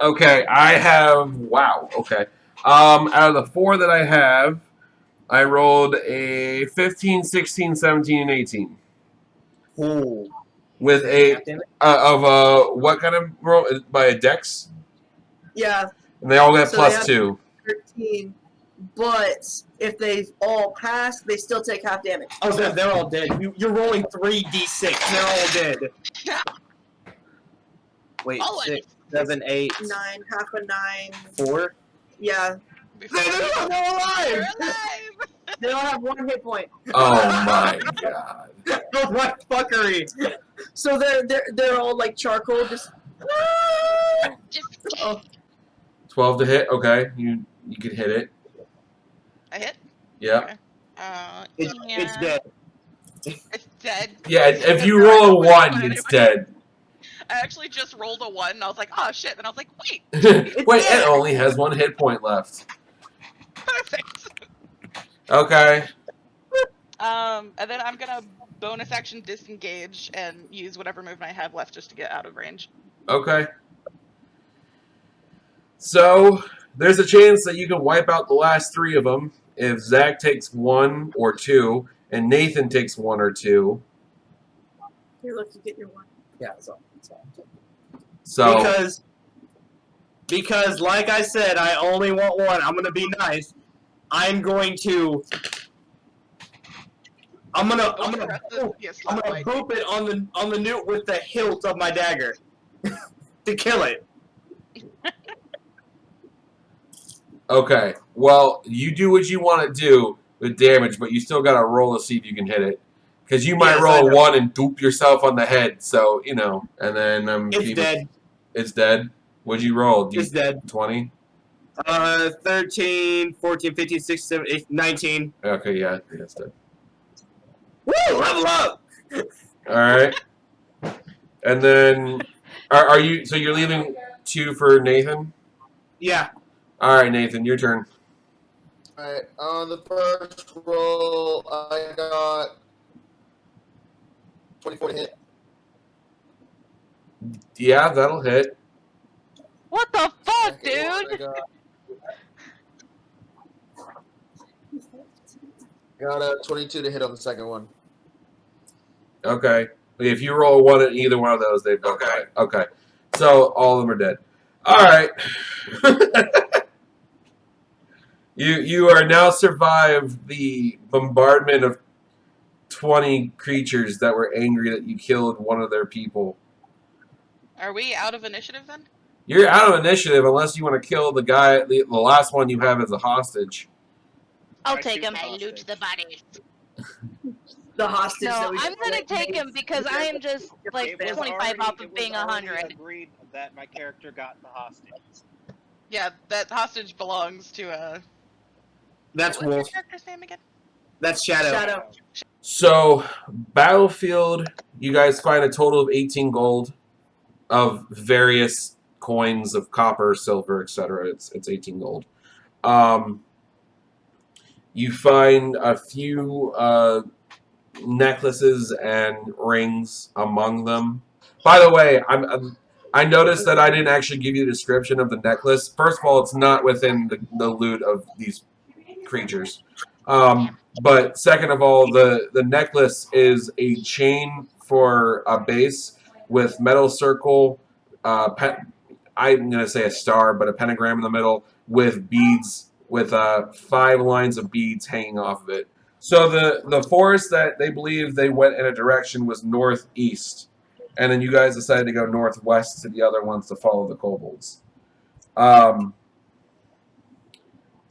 Okay, I have... Wow, okay. Out of the 4 that I have, I rolled a 15, 16, 17, and 18. Ooh. With a... what kind of roll? By a dex? Yeah. And they all got So plus 2. 13. But if they all pass, they still take half damage. Oh, they're all dead. You're rolling 3d6. They're all dead. Wait, All 6, 7, 8, 9, half a 9. 4. Yeah. They're alive! They all have 1 hit point. Oh my god. What fuckery? So they're all like charcoal, just. Oh. 12 to hit. Okay, you could hit it. I hit? Yeah. Okay. It's dead. It's dead. Yeah, if you roll a 1, it's dead. I actually just rolled a 1, and I was like, oh shit. And I was like, wait. Wait, it only has 1 hit point left. Perfect. Okay. And then I'm gonna bonus action disengage and use whatever movement I have left just to get out of range. Okay. So, there's a chance that you can wipe out the last 3 of them if Zach takes 1 or 2, and Nathan takes 1 or 2. Here, look, you get your 1. Yeah, that's all. So, because like I said, I only want 1. I'm gonna be nice. I'm gonna boop it on the newt with the hilt of my dagger to kill it. okay. Well, you do what you want to do with damage, but you still got to roll to see if you can hit it. Because you might roll a 1 and dupe yourself on the head, so, you know. And then... it's dead. It's dead? What'd you roll? It's dead. 20? 13, 14, 15, 16, 17, 18, 19. Okay, yeah, it's dead. Woo! Level up! Alright. And then... Are you... So you're leaving 2 for Nathan? Yeah. Alright, Nathan, your turn. Alright, on the first roll, I got 24 to hit. Yeah, that'll hit. What the fuck, Second one, dude? I got a 22 to hit on the second one. Okay. If you roll a 1 at either one of those, they both die. Okay. So all of them are dead. Alright. You are now survived the bombardment of 20 creatures that were angry that you killed one of their people. Are we out of initiative then? You're out of initiative unless you want to kill the guy, the last one you have as a hostage. I'll I take shoot him. the I loot hostage. the bodies. The hostage No, that we I'm gonna take him because I am just like It was 25 off it of was being already 100. agreed that my character got the hostage. Yeah, that hostage belongs to That's what's your Wolf. character's name again? That's Shadow. Shadow. So, Battlefield, you guys find a total of 18 gold of various coins of copper, silver, etc. It's 18 gold. You find a few necklaces and rings among them. By the way, I noticed that I didn't actually give you a description of the necklace. First of all, it's not within the loot of these creatures. But second of all, the necklace is a chain for a base with metal circle. I'm gonna say a star, but a pentagram in the middle with beads, with 5 lines of beads hanging off of it. So the forest that they believe they went in a direction was northeast, and then you guys decided to go northwest to the other ones to follow the kobolds.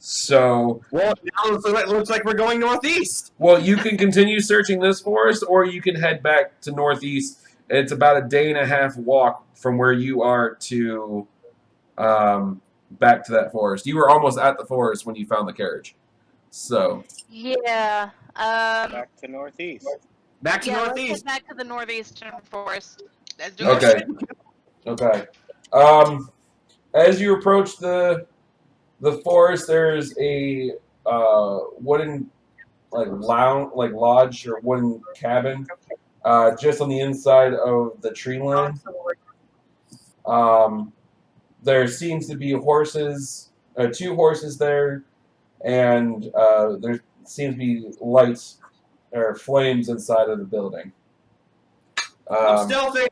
So, Well, now it looks like we're going northeast. well, you can continue searching this forest, or you can head back to northeast. It's about a day and a half walk from where you are to back to that forest. You were almost at the forest when you found the carriage. So, Yeah. Back to northeast. Back to Yeah, let's northeast. head back to the northeastern forest. Let's do it. okay, okay. As you approach the forest, there's a wooden lodge or wooden cabin just on the inside of the tree line. There seems to be horses, 2 horses there, and there seems to be lights or flames inside of the building. I'm stealthing.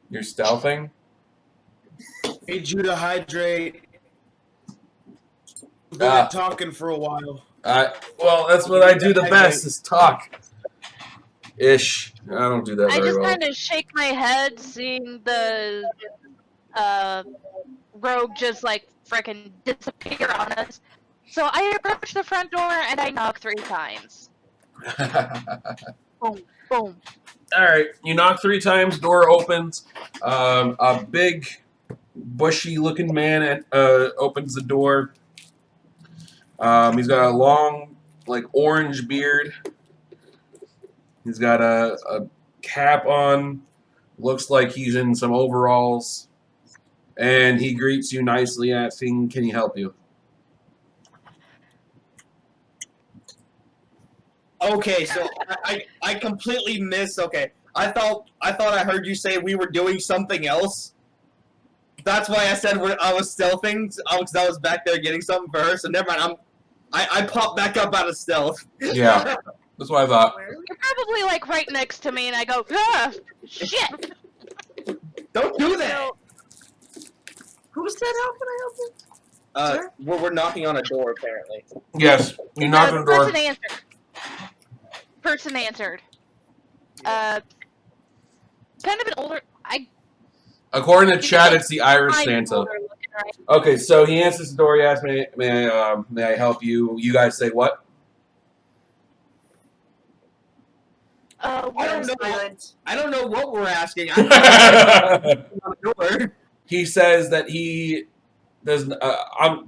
You're stealthing? Need you to hydrate. We've been talking for a while. Well, that's what I do the best, is talk. Ish. I don't do that I very just well. kind of shake my head, seeing the rogue just like frickin' disappear on us. So I approach the front door and I knock 3 times. Boom, boom. Alright, you knock 3 times, door opens. A big, bushy looking man opens the door. He's got a long, orange beard. He's got a cap on. Looks like he's in some overalls. And he greets you nicely, asking, "Can he help you?" Okay, so I completely missed. Okay, I thought I heard you say we were doing something else. That's why I said I was stealthing, because I was back there getting something for her. So never mind. I popped back up out of stealth. Yeah, that's what I thought. You're probably like right next to me, and I go, ah, shit. Don't do that. Who said how can I help you? We're knocking on a door apparently. Yes, you knocked on the door. Person answered. Kind of an older. According to chat, it's the Irish Santa. Okay, so he answers the door. He asks, may I help you? You guys say what? I don't know what we're asking. He says that he does.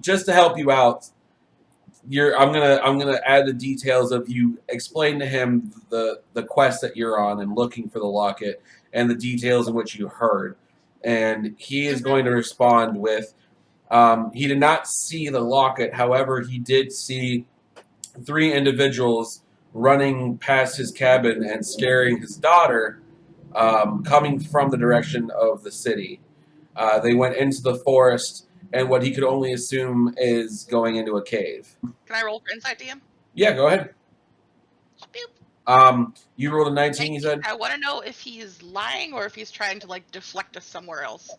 Just to help you out. I'm gonna add the details of you. Explain to him the quest that you're on and looking for the locket and the details in which you heard, and he is going to respond with. He did not see the locket. However, he did see 3 individuals running past his cabin and scaring his daughter, coming from the direction of the city. They went into the forest, and what he could only assume is going into a cave. Can I roll for insight, DM? Yeah, go ahead. Boop. You rolled a 19, you said? I want to know if he's lying or if he's trying to deflect us somewhere else.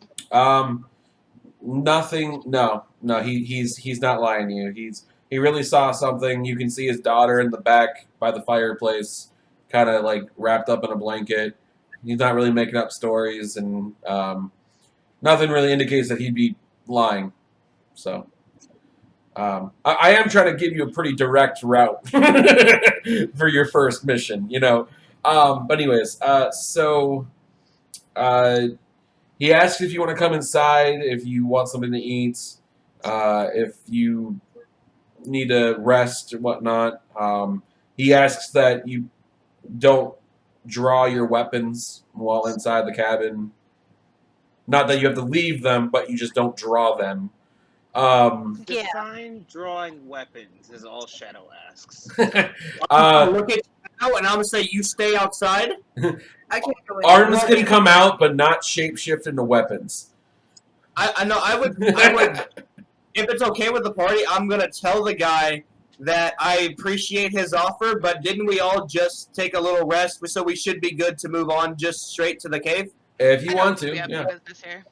Nothing. No. He's not lying to you. He really saw something. You can see his daughter in the back by the fireplace, kind of like wrapped up in a blanket. He's not really making up stories, and nothing really indicates that he'd be lying. So. I am trying to give you a pretty direct route for your first mission, you know. But anyways, he asks if you want to come inside, if you want something to eat, if you need to rest or whatnot. He asks that you don't draw your weapons while inside the cabin. Not that you have to leave them, but you just don't draw them. Define drawing weapons is all Shadow asks. Look at you now, and I'm gonna say you stay outside. I can't go in. Arms can come out, but not shapeshift into weapons. I know. I would. If it's okay with the party, I'm gonna tell the guy that I appreciate his offer, but didn't we all just take a little rest, so we should be good to move on just straight to the cave? If you want to, We have yeah. no business here.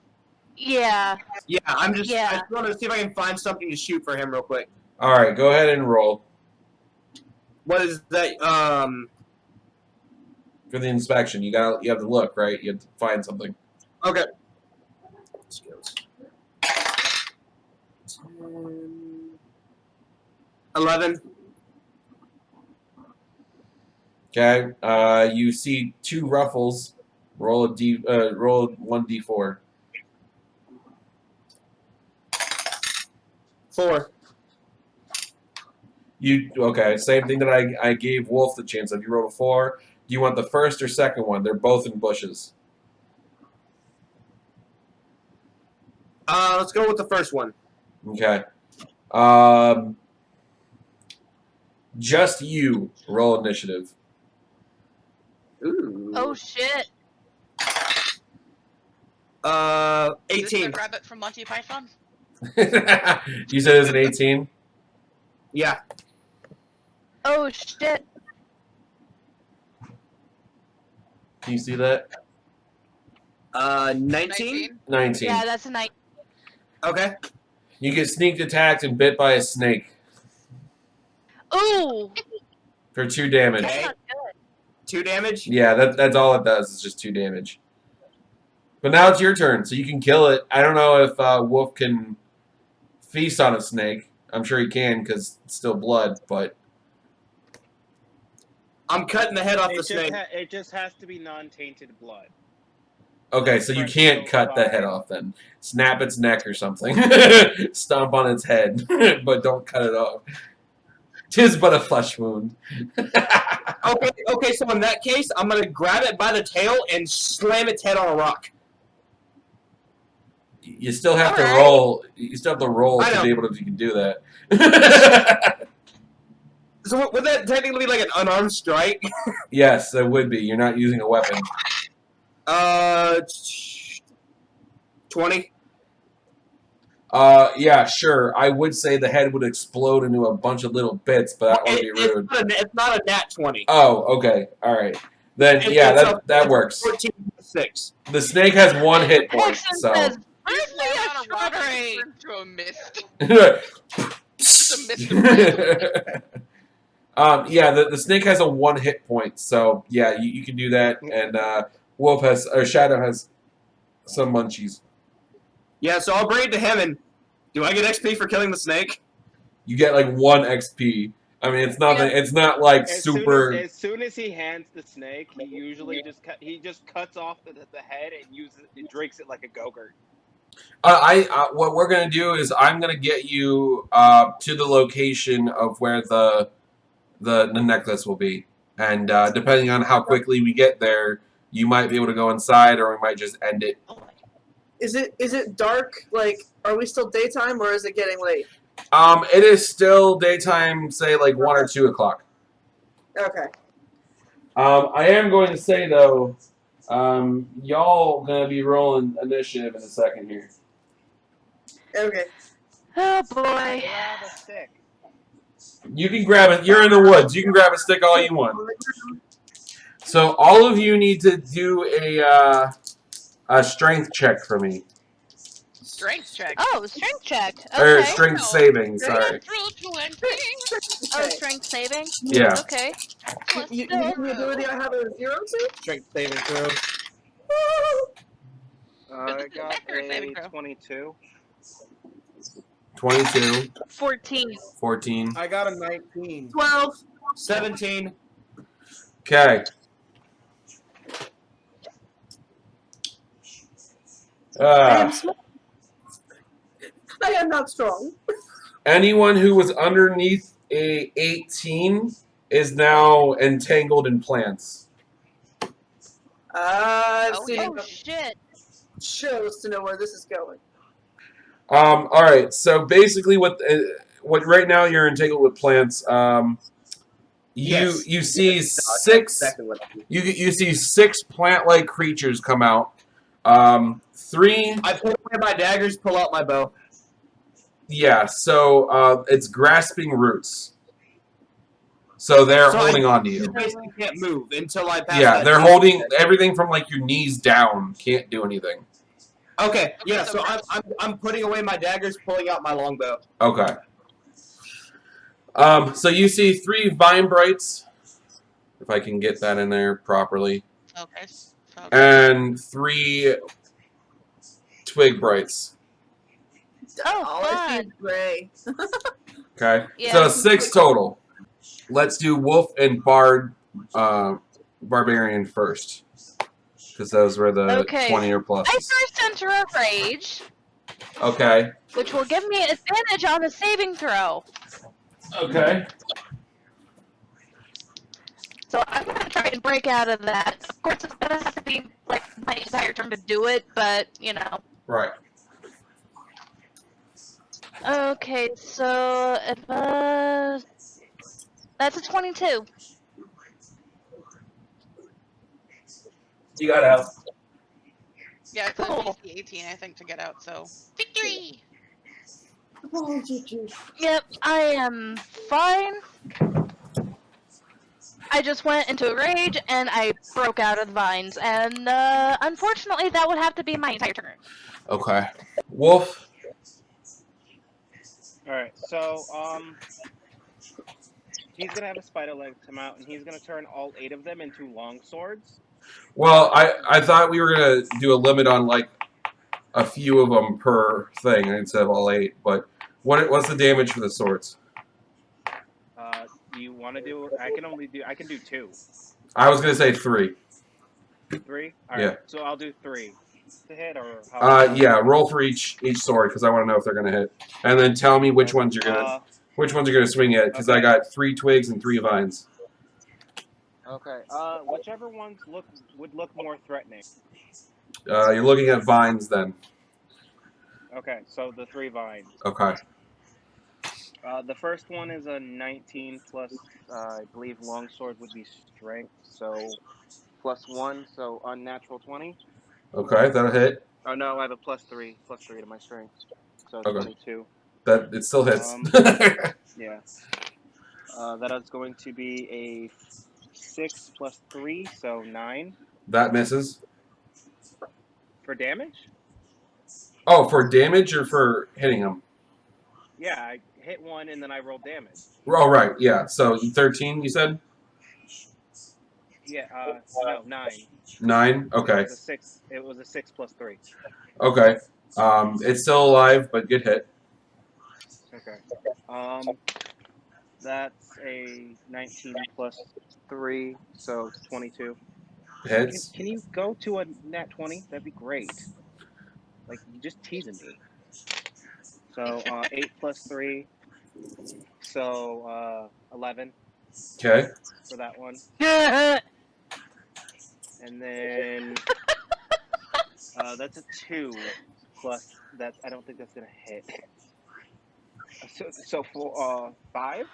Yeah. Yeah, I just Yeah. want to see if I can find something to shoot for him real quick. All right, go ahead and roll What is that? for the inspection. You have to look, right? You have to find something. Okay. 11. Okay. You see 2 ruffles. Roll roll 1d4. 4. Okay? Same thing that I gave Wolf the chance of. You rolled a 4. Do you want the first or second one? They're both in bushes. Let's go with the first one. Okay. Just you roll initiative. Ooh. Oh shit. 18. Is this 18. the rabbit from Monty Python? You said it was an 18? Yeah. Oh shit. Can you see that? 19? 19. Yeah, that's a night. Okay. You get sneak attacked and bit by a snake Ooh. for 2 damage. That's Okay. not good. 2 damage? Yeah, that's all it does. Is just 2 damage. But now it's your turn, so you can kill it. I don't know if Wolf can feast on a snake. I'm sure he can because it's still blood. But I'm cutting the head off the snake. It just has to be non-tainted blood. okay, so you can't cut the head off then. Snap its neck or something. Stomp on its head, but don't cut it off. 'Tis but a flesh wound. Okay, so in that case, I'm going to grab it by the tail and slam its head on a rock. You still have to Alright. roll. You still have to roll I to know. be able to. If you can do that. So would that technically be like an unarmed strike? Yes, that would be. You're not using a weapon. 20? Yeah, sure. I would say the head would explode into a bunch of little bits, but that would be rude. It's not a nat 20. Oh, okay. All right. Then, yeah, that works. 14-6. The snake has 1 hit point, Excellent so. says, He's "Firstly, landed a on a rock and strawberry." turned to a mist. It's a mist of random. yeah, the snake has a 1 hit point, so yeah, you can do that. And Wolf has, or Shadow has some munchies. Yeah, so I'll bring it to him, and do I get XP for killing the snake? You get like 1 XP. I mean, it's nothing. It's not like As super. As soon as he hands the snake, he usually just cuts off the head and drinks it like a Go-Gurt. What we're gonna do is I'm gonna get you to the location of where the necklace will be, and depending on how quickly we get there, you might be able to go inside, or we might just end it. Is it dark? Like, are we still daytime or is it getting late? It is still daytime, say like 1 or 2 o'clock. Okay. I am going to say though, y'all gonna be rolling initiative in a second here. Okay. Oh boy. Grab a stick. You can grab it. You're in the woods. You can grab a stick all you want. So all of you need to do a strength check for me. Strength check. Oh, strength check. Or Okay. strength saving, sorry. Natural 20. Oh, strength saving. Yeah. Okay. Plus You still. the ability I have a 0 to? Strength saving throw. I got Accurate saving a throw. 22. 22, 14. 14. I got a 19. 12. 17. Okay. I am small. I am not strong. Anyone who was underneath a 18 is now entangled in plants. I've Oh, seen Oh enough shit. shows to know where this is going. All right. So basically, what right now you're entangled with plants. Yes. You see Yes, six. exactly what I do. You see 6 plant-like creatures come out. 3. I pull away my daggers, pull out my bow. Yeah. So it's grasping roots. So they're So holding on to you. You basically can't move until I pass. Yeah, that they're check. holding everything from like your knees down. Can't do anything. Okay, yeah. so So I'm putting away my daggers, pulling out my longbow. Okay. So you see 3 vine brights, if I can get that in there properly, Focus. Focus. and 3 twig brights. Oh, All I see fun. is gray. Okay. Yeah. So 6 total. Let's do wolf and barbarian first, because those were the Okay. 20 or plus. I first enter a rage, Okay. which will give me advantage on the saving throw. Okay. So I'm gonna try and break out of that. Of course, it's gonna have to be like my entire turn to do it, but you know. Right. Okay, so if that's a 22. You got out. Yeah, it's a Cool. DC 18, I think, to get out, so. Victory! Oh, GG. Yep, I am fine. I just went into a rage and I broke out of the vines, and unfortunately, that would have to be my entire turn. Okay. Wolf. Alright, so, he's gonna have a spider leg come out, and he's gonna turn all 8 of them into long swords. Well, I thought we were gonna do a limit on like a few of them per thing instead of all 8. But what's the damage for the swords? Do you want to do? I can do 2. I was gonna say 3. 3. Yeah. Alright, so I'll do 3 to hit, or how? Yeah. Roll for each sword because I want to know if they're gonna hit, and then tell me which ones you're gonna swing at because I Okay. got 3 twigs and 3 vines. Okay. Whichever ones would look more threatening. You're looking at vines then. Okay, so the 3 vines. Okay. The first one is a 19 plus, I believe longsword would be strength, so +1, so unnatural 20. Okay, that'll hit. Oh no, I have a +3 to my strength, so Okay. 22. That it still hits. Yeah. That is going to be a 6 plus 3, so 9 That misses. for damage. Oh, for damage or for hitting them? Yeah, I hit 1 and then I rolled damage. Oh, right. Yeah. So 13, you said? Yeah. No, 9. 9. Okay. It was a 6 plus 3. Okay. It's still alive, but good hit. Okay. That's a 19 plus 3, so 22. Hits. Can you go to a nat 20? That'd be great. Like, you're just teasing me. So, 8 plus 3, so 11 Okay. for that one. Oh, And then that's a 2 plus that. I don't think that's gonna hit. So for 5.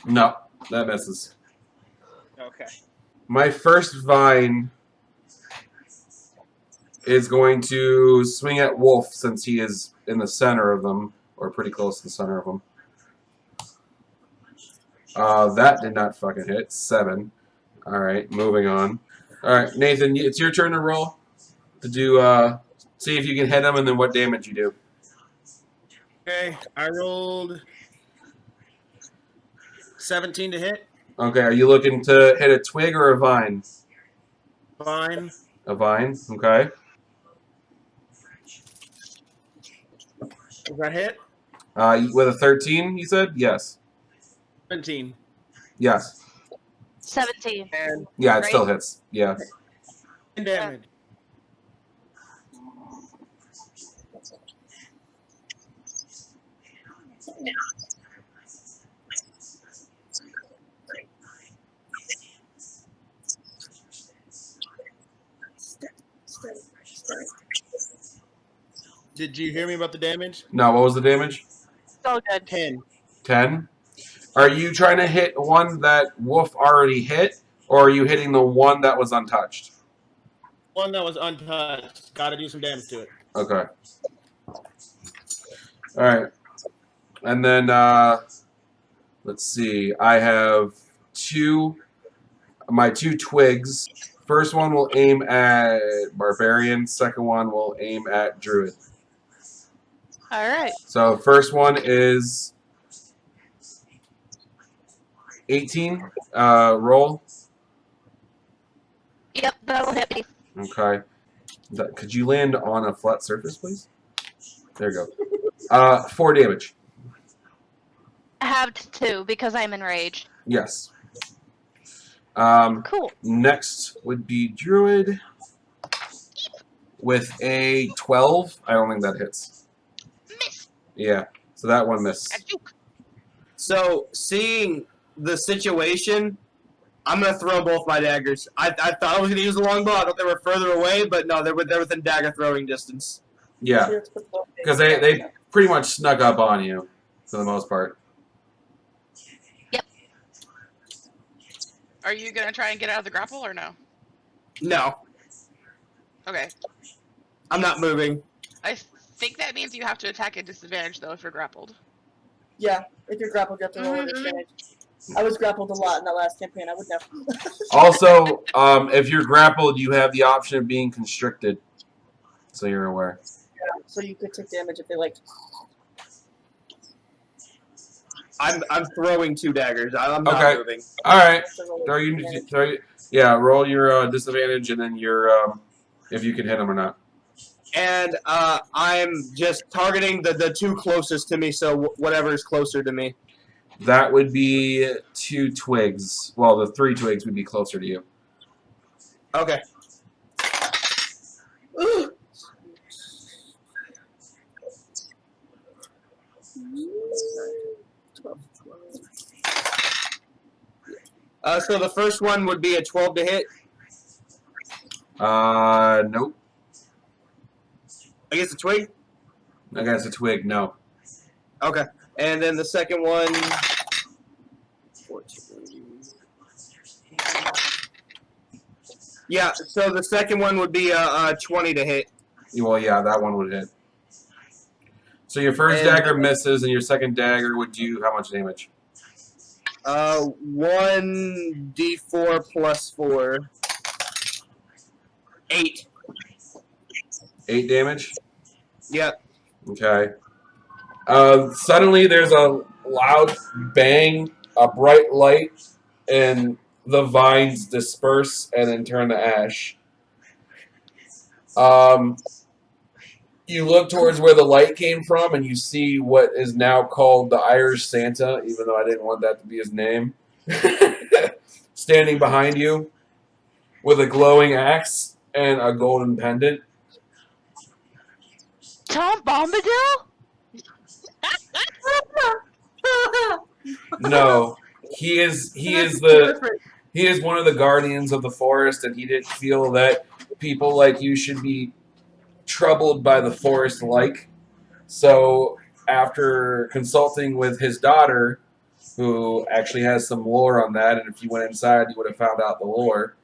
No, that misses. Okay. My first vine is going to swing at Wolf since he is in the center of them, or pretty close to the center of them. That did not fucking hit. 7. All right, moving on. All right, Nathan, it's your turn to roll to do. See if you can hit him, and then what damage you do. Okay, I rolled 17 to hit. Okay, are you looking to hit a twig or a vine? Fine. A vine, okay. Does that hit? With a 13, you said? Yes. 17. Yes. 17. And Yeah, it Right? still hits. Yeah. 10 damage. Did you hear me about the damage? No, what was the damage? So good. 10. 10. Are you trying to hit one that Wolf already hit, or are you hitting the one that was untouched? One that was untouched. Got to do some damage to it. Okay. All right. And then, let's see. I have my two twigs. First one will aim at Barbarian. Second one will aim at Druid. All right. So first one is 18. Roll. Yep, that'll hit me. Okay. Could you land on a flat surface, please? There you go. 4 damage. Halved 2 because I'm enraged. Yes. Cool. Next would be Druid with a 12. I don't think that hits. Miss. Yeah. So that one missed. So, seeing the situation, I'm going to throw both my daggers. I thought I was going to use the longbow. I thought they were further away, but no, they're within dagger throwing distance. Yeah. Because they pretty much snuck up on you for the most part. Are you gonna try and get out of the grapple or no? No, Okay. I'm not moving. I think that means you have to attack at disadvantage though if you're grappled. Yeah, if you're grappled, you have to roll at advantage. I was grappled a lot in that last campaign. I would never. Also, if you're grappled, you have the option of being constricted. So you're aware. Yeah, so you could take damage if they like. I'm throwing 2 daggers. I'm not Okay. moving. All right. Throw Yeah, roll your disadvantage and then your if you can hit them or not. And I'm just targeting the 2 closest to me, so whatever is closer to me. That would be 2 twigs. Well, the 3 twigs would be closer to you. Okay. So the first one would be a 12 to hit. Nope. I guess a twig. I guess a twig. No. Okay. And then the second one. 14. Yeah. So the second one would be a 20 to hit. Well, yeah, that one would hit. So your first dagger misses, and your second dagger would do how much damage? 1d4 plus 4. 8. 8 damage? Yep. Okay. Suddenly there's a loud bang, a bright light, and the vines disperse and then turn to ash. You look towards where the light came from, and you see what is now called the Irish Santa, even though I didn't want that to be his name, standing behind you with a glowing axe and a golden pendant. Tom Bombadil? No, he is one of the guardians of the forest, and he didn't feel that people like you should be troubled by the forest like. So after consulting with his daughter, who actually has some lore on that, and if you went inside, you would have found out the lore.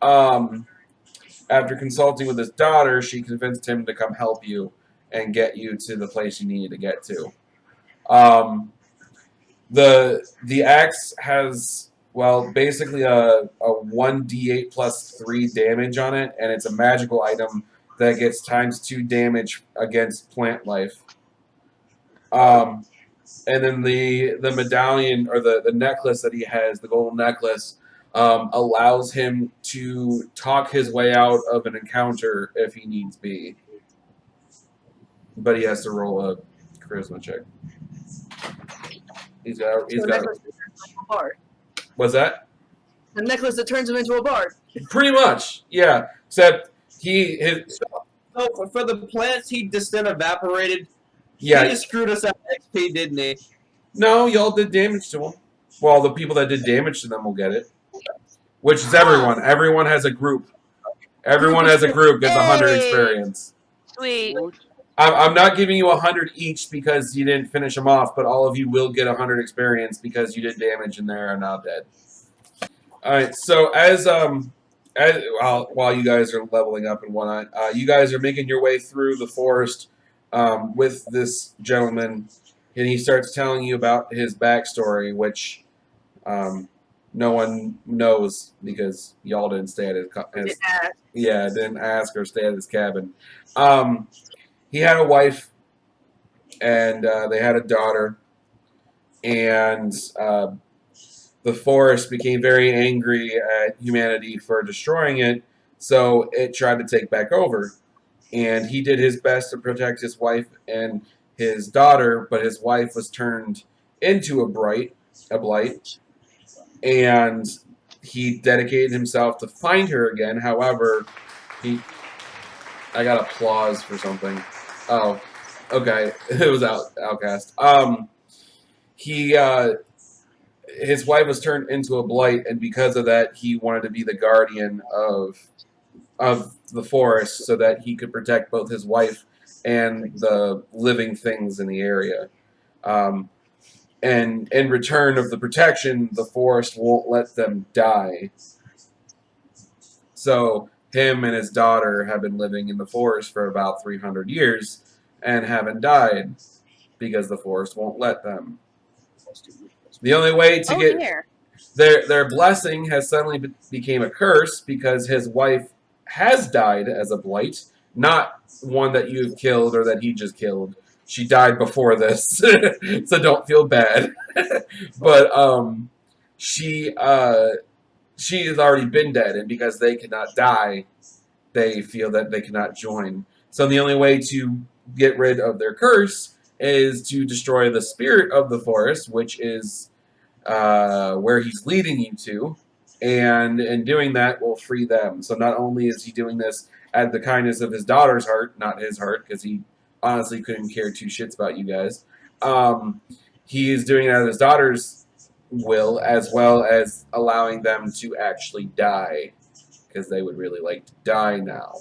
After consulting with his daughter, she convinced him to come help you and get you to the place you needed to get to. The axe has, well, basically a 1d8 plus 3 damage on it, and it's a magical item that gets ×2 damage against plant life. And then the medallion or the necklace that he has, the golden necklace, allows him to talk his way out of an encounter if he needs be. But he has to roll a charisma check. He's got. A bard. What's that? The necklace that turns him into a bard. Pretty much, yeah. Except his. So for the plants, he just then evaporated. Yeah. He just screwed us out of XP, didn't he? No, y'all did damage to him. Well, the people that did damage to them will get it. Which is everyone. Everyone has a group. Everyone has a group gets 100 experience. Sweet. I'm not giving you 100 each because you didn't finish them off, but all of you will get 100 experience because you did damage and they are now dead. All right. So while you guys are leveling up and whatnot, you guys are making your way through the forest with this gentleman, and he starts telling you about his backstory, which no one knows because y'all didn't stay at his didn't ask or stay at his cabin. He had a wife, and they had a daughter, and the forest became very angry at humanity for destroying it, so it tried to take back over. And he did his best to protect his wife and his daughter, but his wife was turned into a blight, and he dedicated himself to find her again. However, I got applause for something. Oh, okay. It was Outcast. His wife was turned into a blight, and because of that, he wanted to be the guardian of the forest so that he could protect both his wife and the living things in the area. And in return of the protection, the forest won't let them die. So him and his daughter have been living in the forest for about 300 years and haven't died because the forest won't let them. The only way to get their blessing has suddenly became a curse because his wife has died as a blight, not one that you've killed or that he just killed. She died before this, so don't feel bad. But she has already been dead, and because they cannot die, they feel that they cannot join. So the only way to get rid of their curse is to destroy the spirit of the forest, which is where he's leading you to, and in doing that will free them. So not only is he doing this at the kindness of his daughter's heart, not his heart, because he honestly couldn't care two shits about you guys. He is doing it out of his daughter's will, as well as allowing them to actually die, because they would really like to die now.